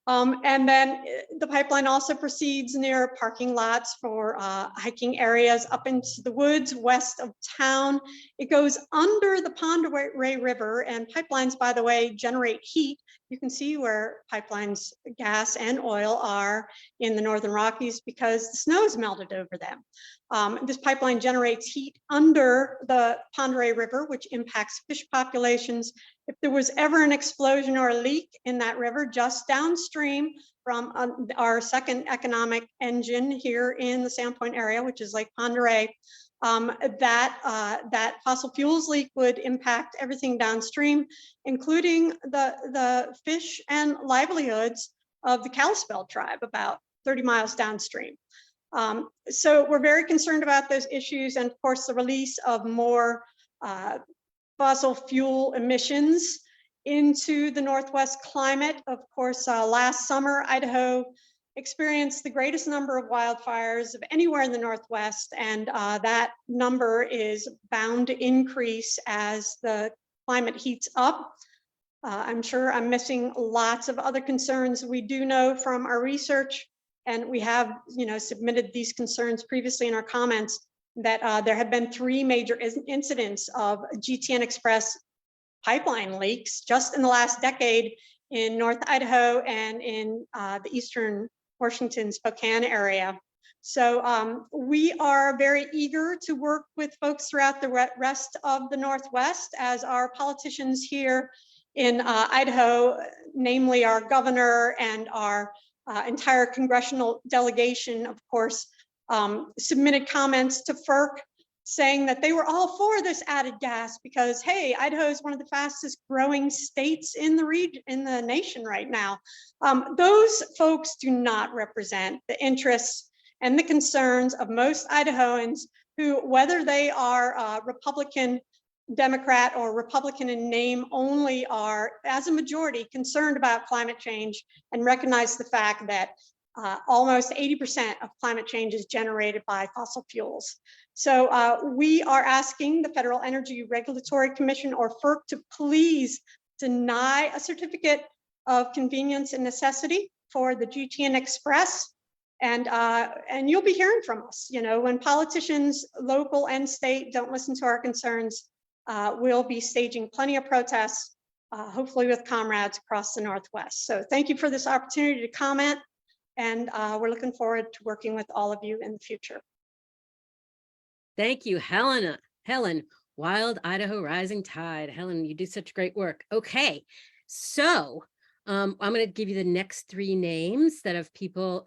And then the pipeline also proceeds near parking lots for hiking areas up into the woods west of town. It goes under the Pend Oreille River, and pipelines, by the way, generate heat. You can see where pipelines, gas and oil, are in the Northern Rockies because the snow's melted over them. This pipeline generates heat under the Pend Oreille River, which impacts fish populations. If there was ever an explosion or a leak in that river just downstream from our second economic engine here in the Sandpoint area, which is Lake Pend Oreille, that fossil fuels leak would impact everything downstream, including the fish and livelihoods of the Kalispel tribe about 30 miles downstream. So we're very concerned about those issues, and of course the release of more fossil fuel emissions into the Northwest climate. Of course, last summer, Idaho experienced the greatest number of wildfires of anywhere in the Northwest, and that number is bound to increase as the climate heats up. I'm sure I'm missing lots of other concerns. We do know from our research, and we have, you know, submitted these concerns previously in our comments, that there have been 3 major incidents of GTN XPress pipeline leaks just in the last decade in North Idaho and in the eastern Washington Spokane area. So we are very eager to work with folks throughout the rest of the Northwest, as our politicians here in Idaho, namely our governor and our entire congressional delegation, of course, submitted comments to FERC saying that they were all for this added gas because, hey, Idaho is one of the fastest growing states in the region, in the nation right now. Those folks do not represent the interests and the concerns of most Idahoans who, whether they are Republican, Democrat, or Republican in name only, are, as a majority, concerned about climate change and recognize the fact that almost 80% of climate change is generated by fossil fuels. So we are asking the Federal Energy Regulatory Commission, or FERC, to please deny a certificate of convenience and necessity for the GTN XPress. And you'll be hearing from us. You know, when politicians, local and state, don't listen to our concerns, we'll be staging plenty of protests, hopefully with comrades across the Northwest. So thank you for this opportunity to comment. And we're looking forward to working with all of you in the future.
Thank you, Helen, Wild Idaho Rising Tide. Helen, you do such great work. Okay, so I'm going to give you the next 3 names that of people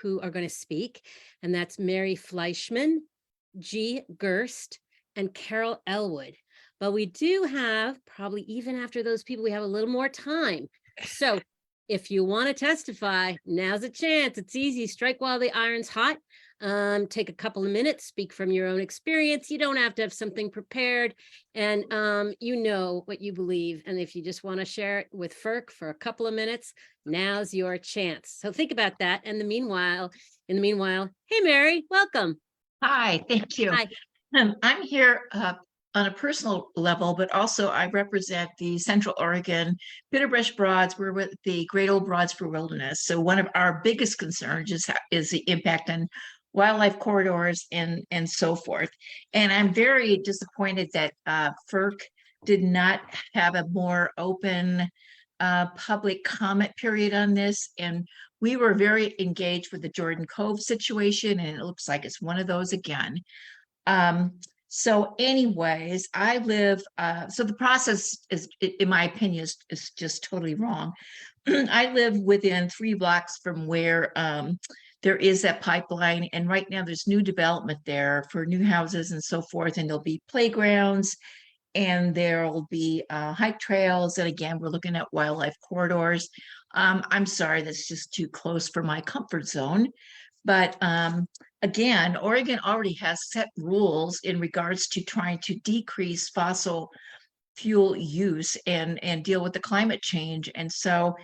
who are going to speak, and that's Mary Fleischman, G. Gerst, and Carol Elwood. But we do have, probably even after those people, we have a little more time. So if you want to testify, now's a chance. It's easy. Strike while the iron's hot. Take a couple of minutes, speak from your own experience. You don't have to have something prepared, and you know what you believe. And if you just want to share it with FERC for a couple of minutes, now's your chance. So think about that. And in the meanwhile, hey, Mary, welcome.
Hi, thank you.
Hi.
I'm here on a personal level, but also I represent the Central Oregon Bitterbrush Broads. We're with the Great Old Broad Spur Wilderness. So one of our biggest concerns is the impact on wildlife corridors and so forth. And I'm very disappointed that FERC did not have a more open public comment period on this, and we were very engaged with the Jordan Cove situation, and it looks like it's one of those again. So anyways, I live, so the process is, in my opinion, is just totally wrong. I live within 3 blocks from where there is that pipeline, and right now there's new development there for new houses and so forth, and there'll be playgrounds, and there'll be hike trails, and again, we're looking at wildlife corridors. I'm sorry, that's just too close for my comfort zone. But again, Oregon already has set rules in regards to trying to decrease fossil fuel use and deal with the climate change. And so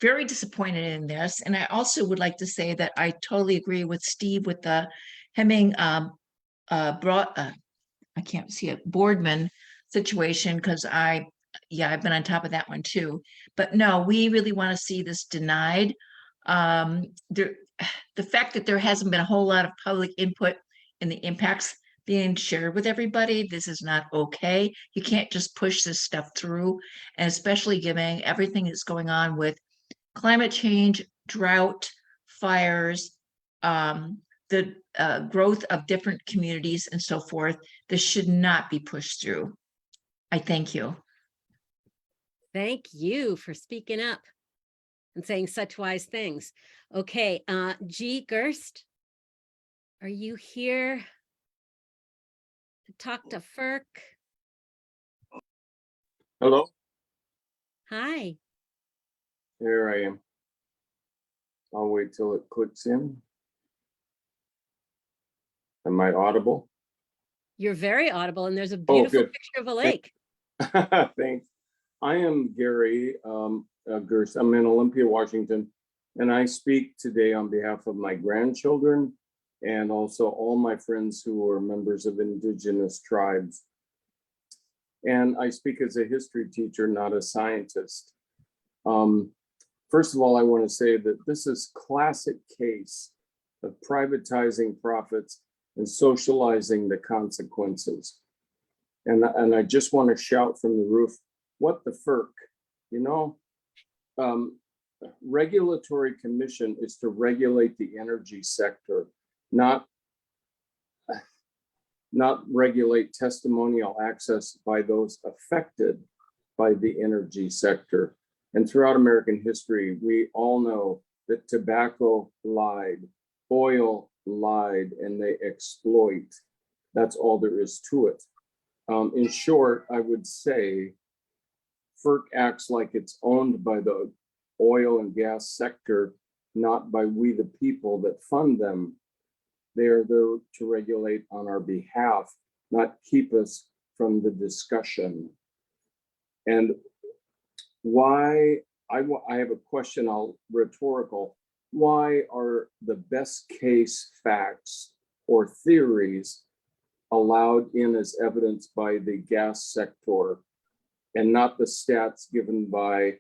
very disappointed in this. And I also would like to say that I totally agree with Steve with the Hemming I can't see it, Boardman situation, because I've been on top of that one too. But no, we really want to see this denied. The fact that there hasn't been a whole lot of public input in the impacts being shared with everybody, this is not okay. You can't just push this stuff through, and especially given everything that's going on with climate change, drought, fires, the growth of different communities and so forth. This should not be pushed through. I thank you.
Thank you for speaking up and saying such wise things. Okay, G. Gerst, are you here to talk to FERC?
Hello,
Hi.
here I am. I'll wait till it clicks in. Am I audible?
You're very audible, and there's a beautiful
good.
picture of a lake.
Thanks. I am Gary Gerst. I'm in Olympia, Washington, and I speak today on behalf of my grandchildren and also all my friends who are members of indigenous tribes. And I speak as a history teacher, not a scientist. First of all, I want to say that this is classic case of privatizing profits and socializing the consequences. And I just want to shout from the roof, what the FERC, you know? Regulatory commission is to regulate the energy sector, not regulate testimonial access by those affected by the energy sector. And throughout American history, we all know that tobacco lied, oil lied, and they exploit. That's all there is to it. In short, I would say FERC acts like it's owned by the oil and gas sector, not by we the people that fund them. They are there to regulate on our behalf, not keep us from the discussion. And why, I have a question, rhetorical. Why are the best case facts or theories allowed in as evidence by the gas sector and not the stats given by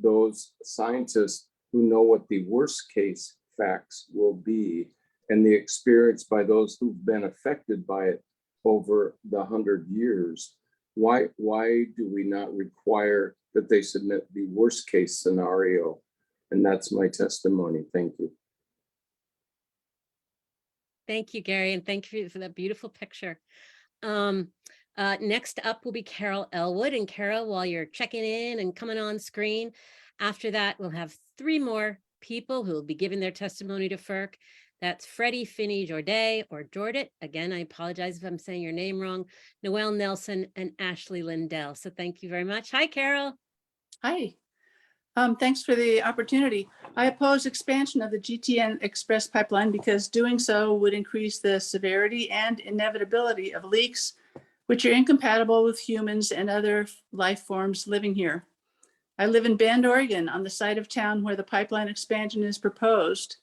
those scientists who know what the worst case facts will be and the experience by those who've been affected by it over the 100 years? Why do we not require that they submit the worst case scenario? And that's my testimony. Thank you.
Thank you, Gary, and thank you for that beautiful picture. Next up will be Carol Elwood. And Carol, while you're checking in and coming on screen, after that, we'll have 3 more people who will be giving their testimony to FERC. That's Freddie Finney Jorday or Jordet. Again, I apologize if I'm saying your name wrong. Noelle Nelson and Ashley Lindell. So thank you very much. Hi, Carol.
Hi. Thanks for the opportunity. I oppose expansion of the GTN XPress pipeline because doing so would increase the severity and inevitability of leaks, which are incompatible with humans and other life forms living here. I live in Bend, Oregon, on the site of town where the pipeline expansion is proposed.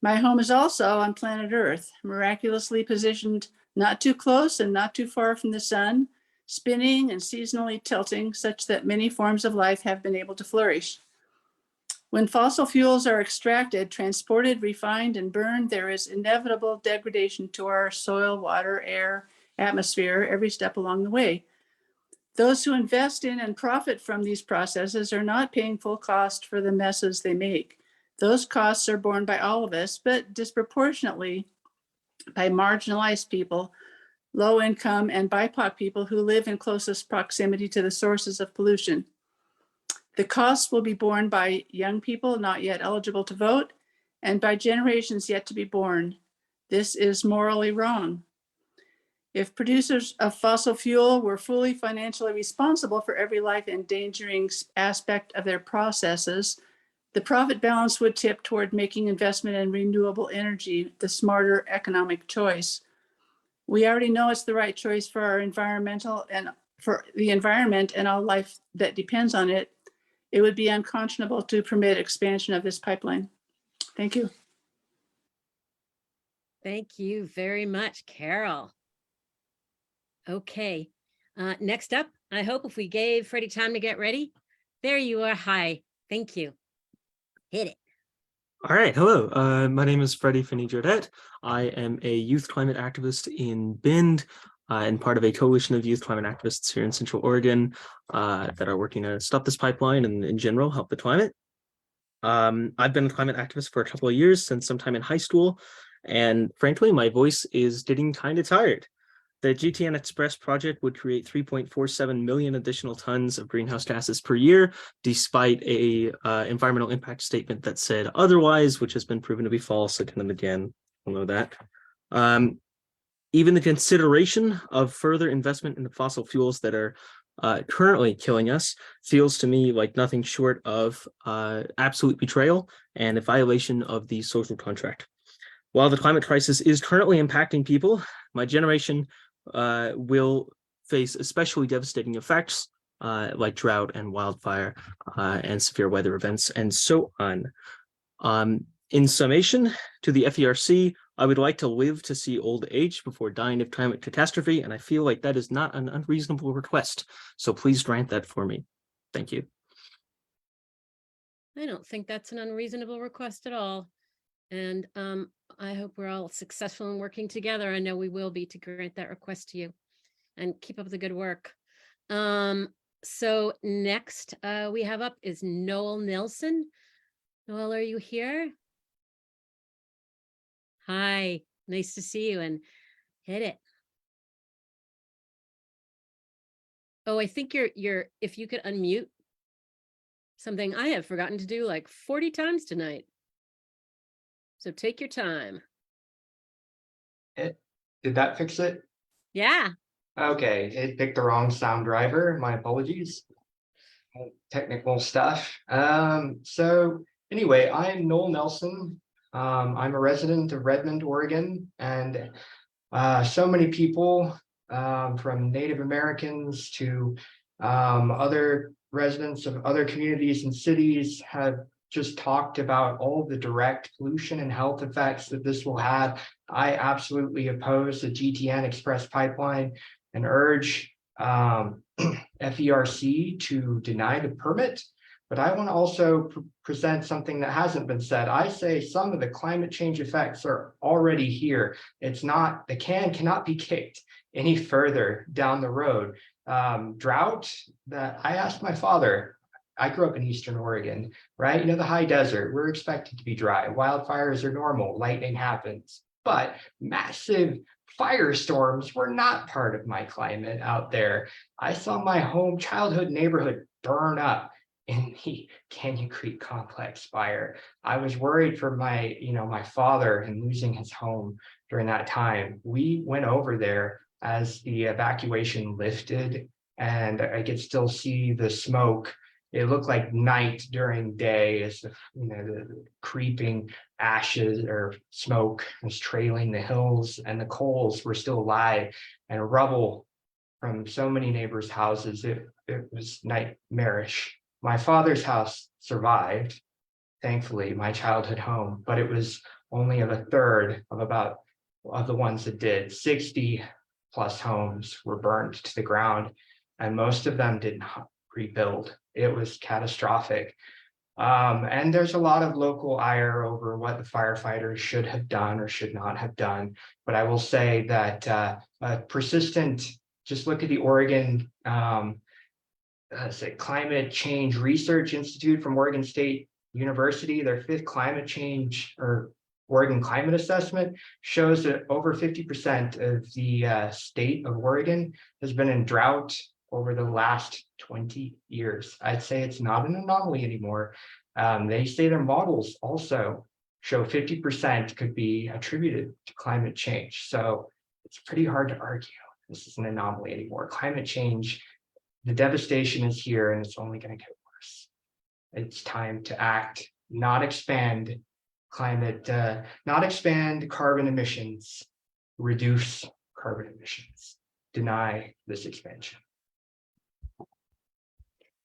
My home is also on planet Earth, miraculously positioned not too close and not too far from the sun, spinning and seasonally tilting such that many forms of life have been able to flourish. When fossil fuels are extracted, transported, refined, and burned, there is inevitable degradation to our soil, water, air, atmosphere every step along the way. Those who invest in and profit from these processes are not paying full cost for the messes they make. Those costs are borne by all of us, but disproportionately by marginalized people, low income and BIPOC people who live in closest proximity to the sources of pollution. The costs will be borne by young people not yet eligible to vote and by generations yet to be born. This is morally wrong. If producers of fossil fuel were fully financially responsible for every life endangering aspect of their processes, the profit balance would tip toward making investment in renewable energy the smarter economic choice. We already know it's the right choice for our environmental and for the environment and all life that depends on it. It would be unconscionable to permit expansion of this pipeline. Thank you.
Thank you very much, Carol. Okay, next up, I hope if we gave Freddie time to get ready. There you are. Hi, thank you. Hit it.
All right, hello. My name is Freddie Finney-Jordet. I am a youth climate activist in Bend and part of a coalition of youth climate activists here in Central Oregon that are working to stop this pipeline and in general help the climate. I've been a climate activist for a couple of years, since sometime in high school, and frankly, my voice is getting kind of tired. The GTN XPress project would create 3.47 million additional tons of greenhouse gases per year, despite a environmental impact statement that said otherwise, which has been proven to be false again and again. We'll know that. Even the consideration of further investment in the fossil fuels that are currently killing us feels to me like nothing short of absolute betrayal and a violation of the social contract. While the climate crisis is currently impacting people, my generation will face especially devastating effects like drought and wildfire and severe weather events and so on. In summation, to the FERC, I would like to live to see old age before dying of climate catastrophe, and I feel like that is not an unreasonable request. So please grant that for me. Thank you.
I don't think that's an unreasonable request at all. And I hope we're all successful in working together. I know we will be, to grant that request to you, and keep up the good work. So next we have up is Noel Nelson. Noel, are you here? Hi, nice to see you, and hit it. Oh, I think you're if you could unmute, something I have forgotten to do like 40 times tonight. So take your time.
Did that fix it?
Yeah.
Okay, it picked the wrong sound driver. My apologies. Technical stuff. So anyway, I'm Noel Nelson. I'm a resident of Redmond, Oregon, and so many people from Native Americans to other residents of other communities and cities have just talked about all the direct pollution and health effects that this will have. I absolutely oppose the GTN XPress pipeline and urge FERC to deny the permit. But I want to also present something that hasn't been said. I say some of the climate change effects are already here. It's not, the can cannot be kicked any further down the road. Drought, that I asked my father, I grew up in Eastern Oregon, right? You know, the high desert, we're expected to be dry. Wildfires are normal, lightning happens, but massive firestorms were not part of my climate out there. I saw my childhood neighborhood burn up in the Canyon Creek Complex fire. I was worried for my father and losing his home during that time. We went over there as the evacuation lifted, and I could still see the smoke. It looked like night during day as the creeping ashes or smoke was trailing the hills, and the coals were still alive, and rubble from so many neighbors' houses. It was nightmarish. My father's house survived, thankfully, my childhood home, but it was only of a third of the ones that did. 60 plus homes were burned to the ground, and most of them did not rebuild. It was catastrophic. And there's a lot of local ire over what the firefighters should have done or should not have done. But I will say that persistent just look at the Oregon Climate Change Research Institute from Oregon State University. Their 5th climate change or Oregon climate assessment shows that over 50% of the state of Oregon has been in drought over the last 20 years. I'd say it's not an anomaly anymore. They say their models also show 50% could be attributed to climate change. So it's pretty hard to argue this is an anomaly anymore. Climate change, the devastation is here and it's only going to get worse. It's time to act, not expand not expand carbon emissions, reduce carbon emissions, deny this expansion.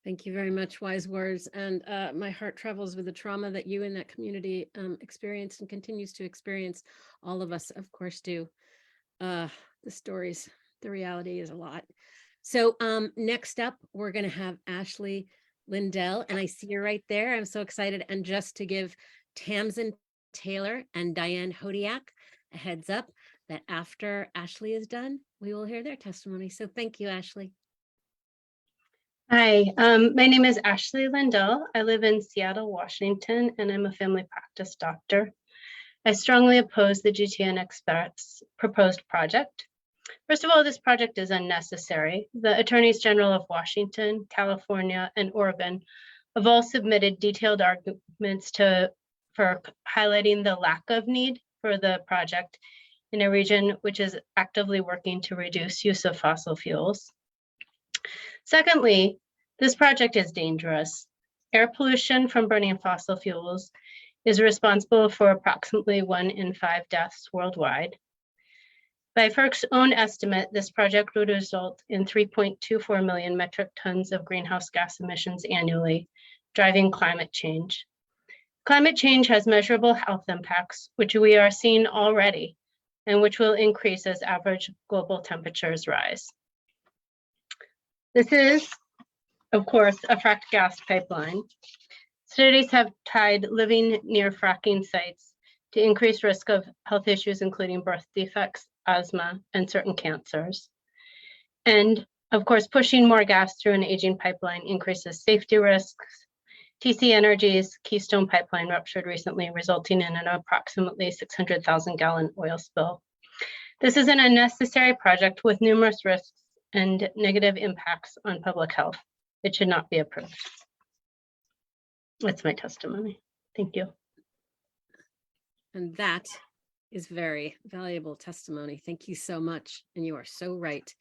Thank you very much, wise words. And my heart travels with the trauma that you and that community experienced and continues to experience. All of us, of course, do. The stories, the reality is a lot. So next up, we're going to have Ashley Lindell, and I see you right there. I'm so excited. And just to give Tamsin Taylor and Diane Hodiak a heads up that after Ashley is done, we will hear their testimony. So thank you, Ashley.
Hi, my name is Ashley Lindell. I live in Seattle, Washington, and I'm a family practice doctor. I strongly oppose the GTN XPress proposed project. First of all, this project is unnecessary. The Attorneys General of Washington, California, and Oregon have all submitted detailed arguments for highlighting the lack of need for the project in a region which is actively working to reduce use of fossil fuels. Secondly, this project is dangerous. Air pollution from burning fossil fuels is responsible for approximately 1 in 5 deaths worldwide. By FERC's own estimate, this project would result in 3.24 million metric tons of greenhouse gas emissions annually, driving climate change. Climate change has measurable health impacts, which we are seeing already, and which will increase as average global temperatures rise. This is, of course, a fracked gas pipeline. Studies have tied living near fracking sites to increased risk of health issues, including birth defects, asthma, and certain cancers. And of course, pushing more gas through an aging pipeline increases safety risks. TC Energy's Keystone Pipeline ruptured recently, resulting in an approximately 600,000 gallon oil spill. This is an unnecessary project with numerous risks and negative impacts on public health. It should not be approved. That's my testimony. Thank you.
And that is very valuable testimony. Thank you so much. And you are so right.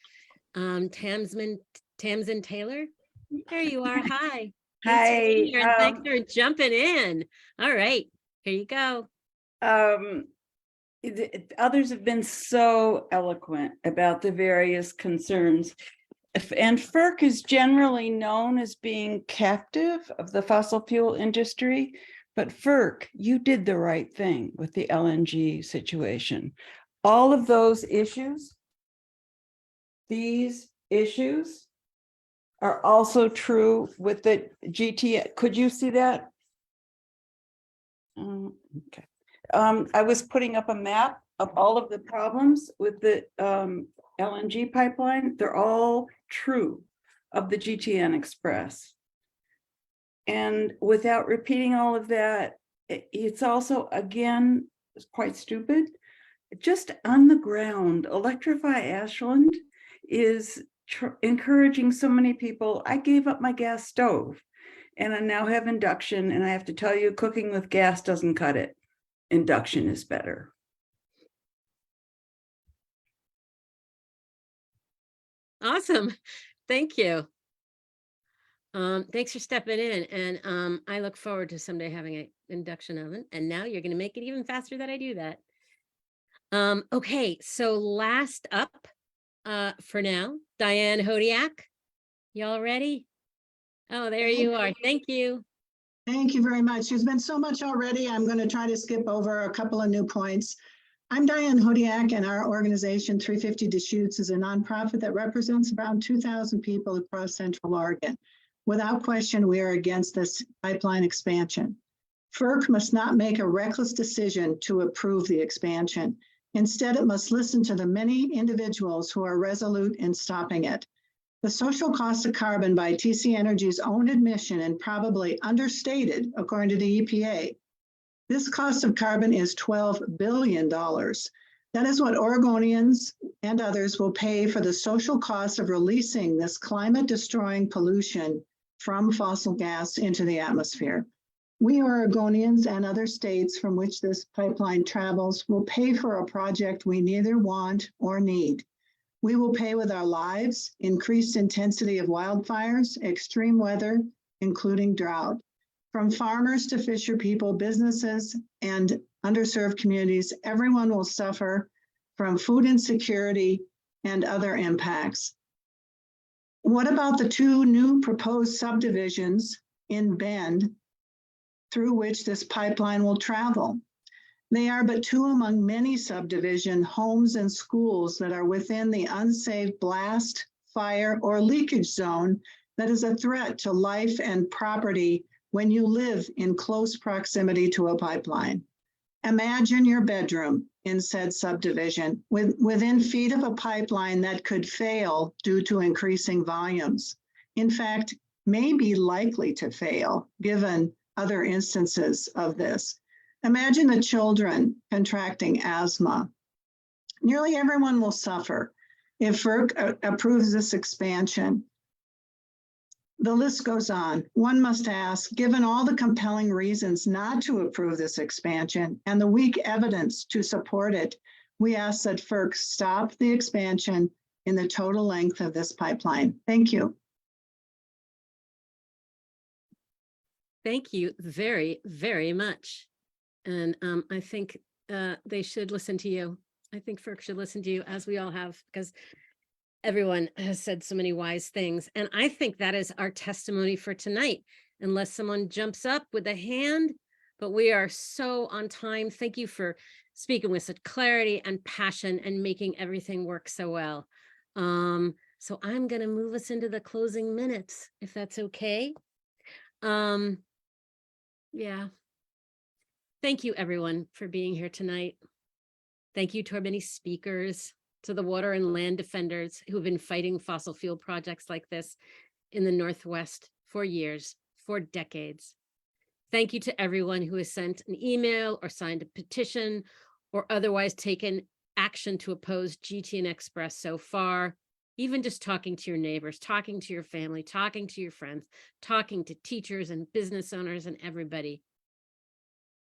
Tamsin Taylor, there you are. Hi.
Hi.
Thanks for jumping in. All right, here you go.
Others have been so eloquent about the various concerns. And FERC is generally known as being captive of the fossil fuel industry. But FERC, you did the right thing with the LNG situation. All of those issues, these issues are also true with the GTN. Could you see that? Okay. I was putting up a map of all of the problems with the LNG pipeline. They're all true of the GTN XPress. And without repeating all of that, it's also, again, quite stupid. Just on the ground, Electrify Ashland is encouraging so many people. I gave up my gas stove and I now have induction. And I have to tell you, cooking with gas doesn't cut it. Induction is better.
Awesome. Thank you. Thanks for stepping in. And I look forward to someday having an induction oven. And now you're going to make it even faster that I do that. Okay, so last up for now, Diane Hodiak. Y'all ready? Oh, there you are. Thank you.
Thank you very much. There's been so much already. I'm going to try to skip over a couple of new points. I'm Diane Hodiak, and our organization 350 Deschutes is a nonprofit that represents around 2,000 people across Central Oregon. Without question, we are against this pipeline expansion. FERC must not make a reckless decision to approve the expansion. Instead, it must listen to the many individuals who are resolute in stopping it. The social cost of carbon by TC Energy's own admission and probably understated, according to the EPA. This cost of carbon is $12 billion. That is what Oregonians and others will pay for the social cost of releasing this climate-destroying pollution from fossil gas into the atmosphere. We Oregonians and other states from which this pipeline travels will pay for a project we neither want or need. We will pay with our lives, increased intensity of wildfires, extreme weather, including drought. From farmers to fisher people, businesses, and underserved communities, everyone will suffer from food insecurity and other impacts. What about the two new proposed subdivisions in Bend through which this pipeline will travel? They are but two among many subdivision homes and schools that are within the unsafe blast, fire, or leakage zone that is a threat to life and property when you live in close proximity to a pipeline. Imagine your bedroom in said subdivision within feet of a pipeline that could fail due to increasing volumes. In fact, may be likely to fail given other instances of this. Imagine the children contracting asthma. Nearly everyone will suffer if FERC approves this expansion. The list goes on. One must ask, given all the compelling reasons not to approve this expansion and the weak evidence to support it, we ask that FERC stop the expansion in the total length of this pipeline. Thank you.
Thank you very, very much. And I think they should listen to you. I think FERC should listen to you, as we all have, because everyone has said so many wise things. And I think that is our testimony for tonight, unless someone jumps up with a hand, but we are so on time. Thank you for speaking with such clarity and passion and making everything work so well. So I'm going to move us into the closing minutes, if that's okay. Yeah. Thank you, everyone, for being here tonight. Thank you to our many speakers, to the water and land defenders who have been fighting fossil fuel projects like this in the Northwest for years, for decades. Thank you to everyone who has sent an email or signed a petition or otherwise taken action to oppose GTN XPress so far. Even just talking to your neighbors, talking to your family, talking to your friends, talking to teachers and business owners and everybody.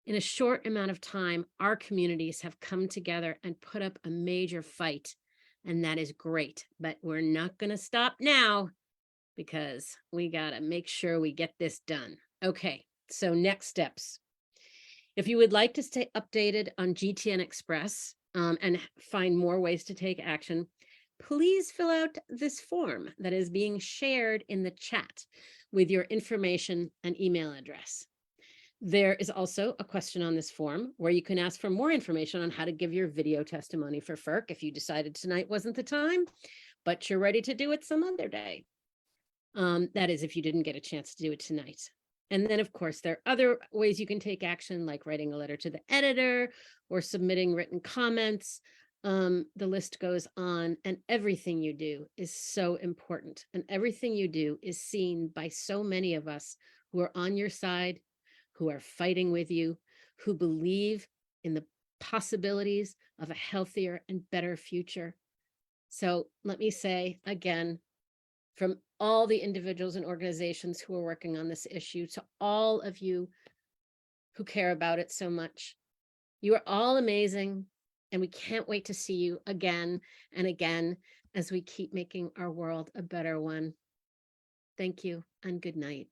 In a short amount of time, our communities have come together and put up a major fight, and that is great. But we're not going to stop now because we got to make sure we get this done. Okay, so next steps. If you would like to stay updated on GTN XPress and find more ways to take action, please fill out this form that is being shared in the chat with your information and email address. There is also a question on this form where you can ask for more information on how to give your video testimony for FERC if you decided tonight wasn't the time, but you're ready to do it some other day. That is, if you didn't get a chance to do it tonight. And then, of course, there are other ways you can take action, like writing a letter to the editor or submitting written comments. The list goes on, and everything you do is so important. And everything you do is seen by so many of us who are on your side, who are fighting with you, who believe in the possibilities of a healthier and better future. So let me say again, from all the individuals and organizations who are working on this issue, to all of you who care about it so much, you are all amazing, and we can't wait to see you again and again as we keep making our world a better one. Thank you and good night.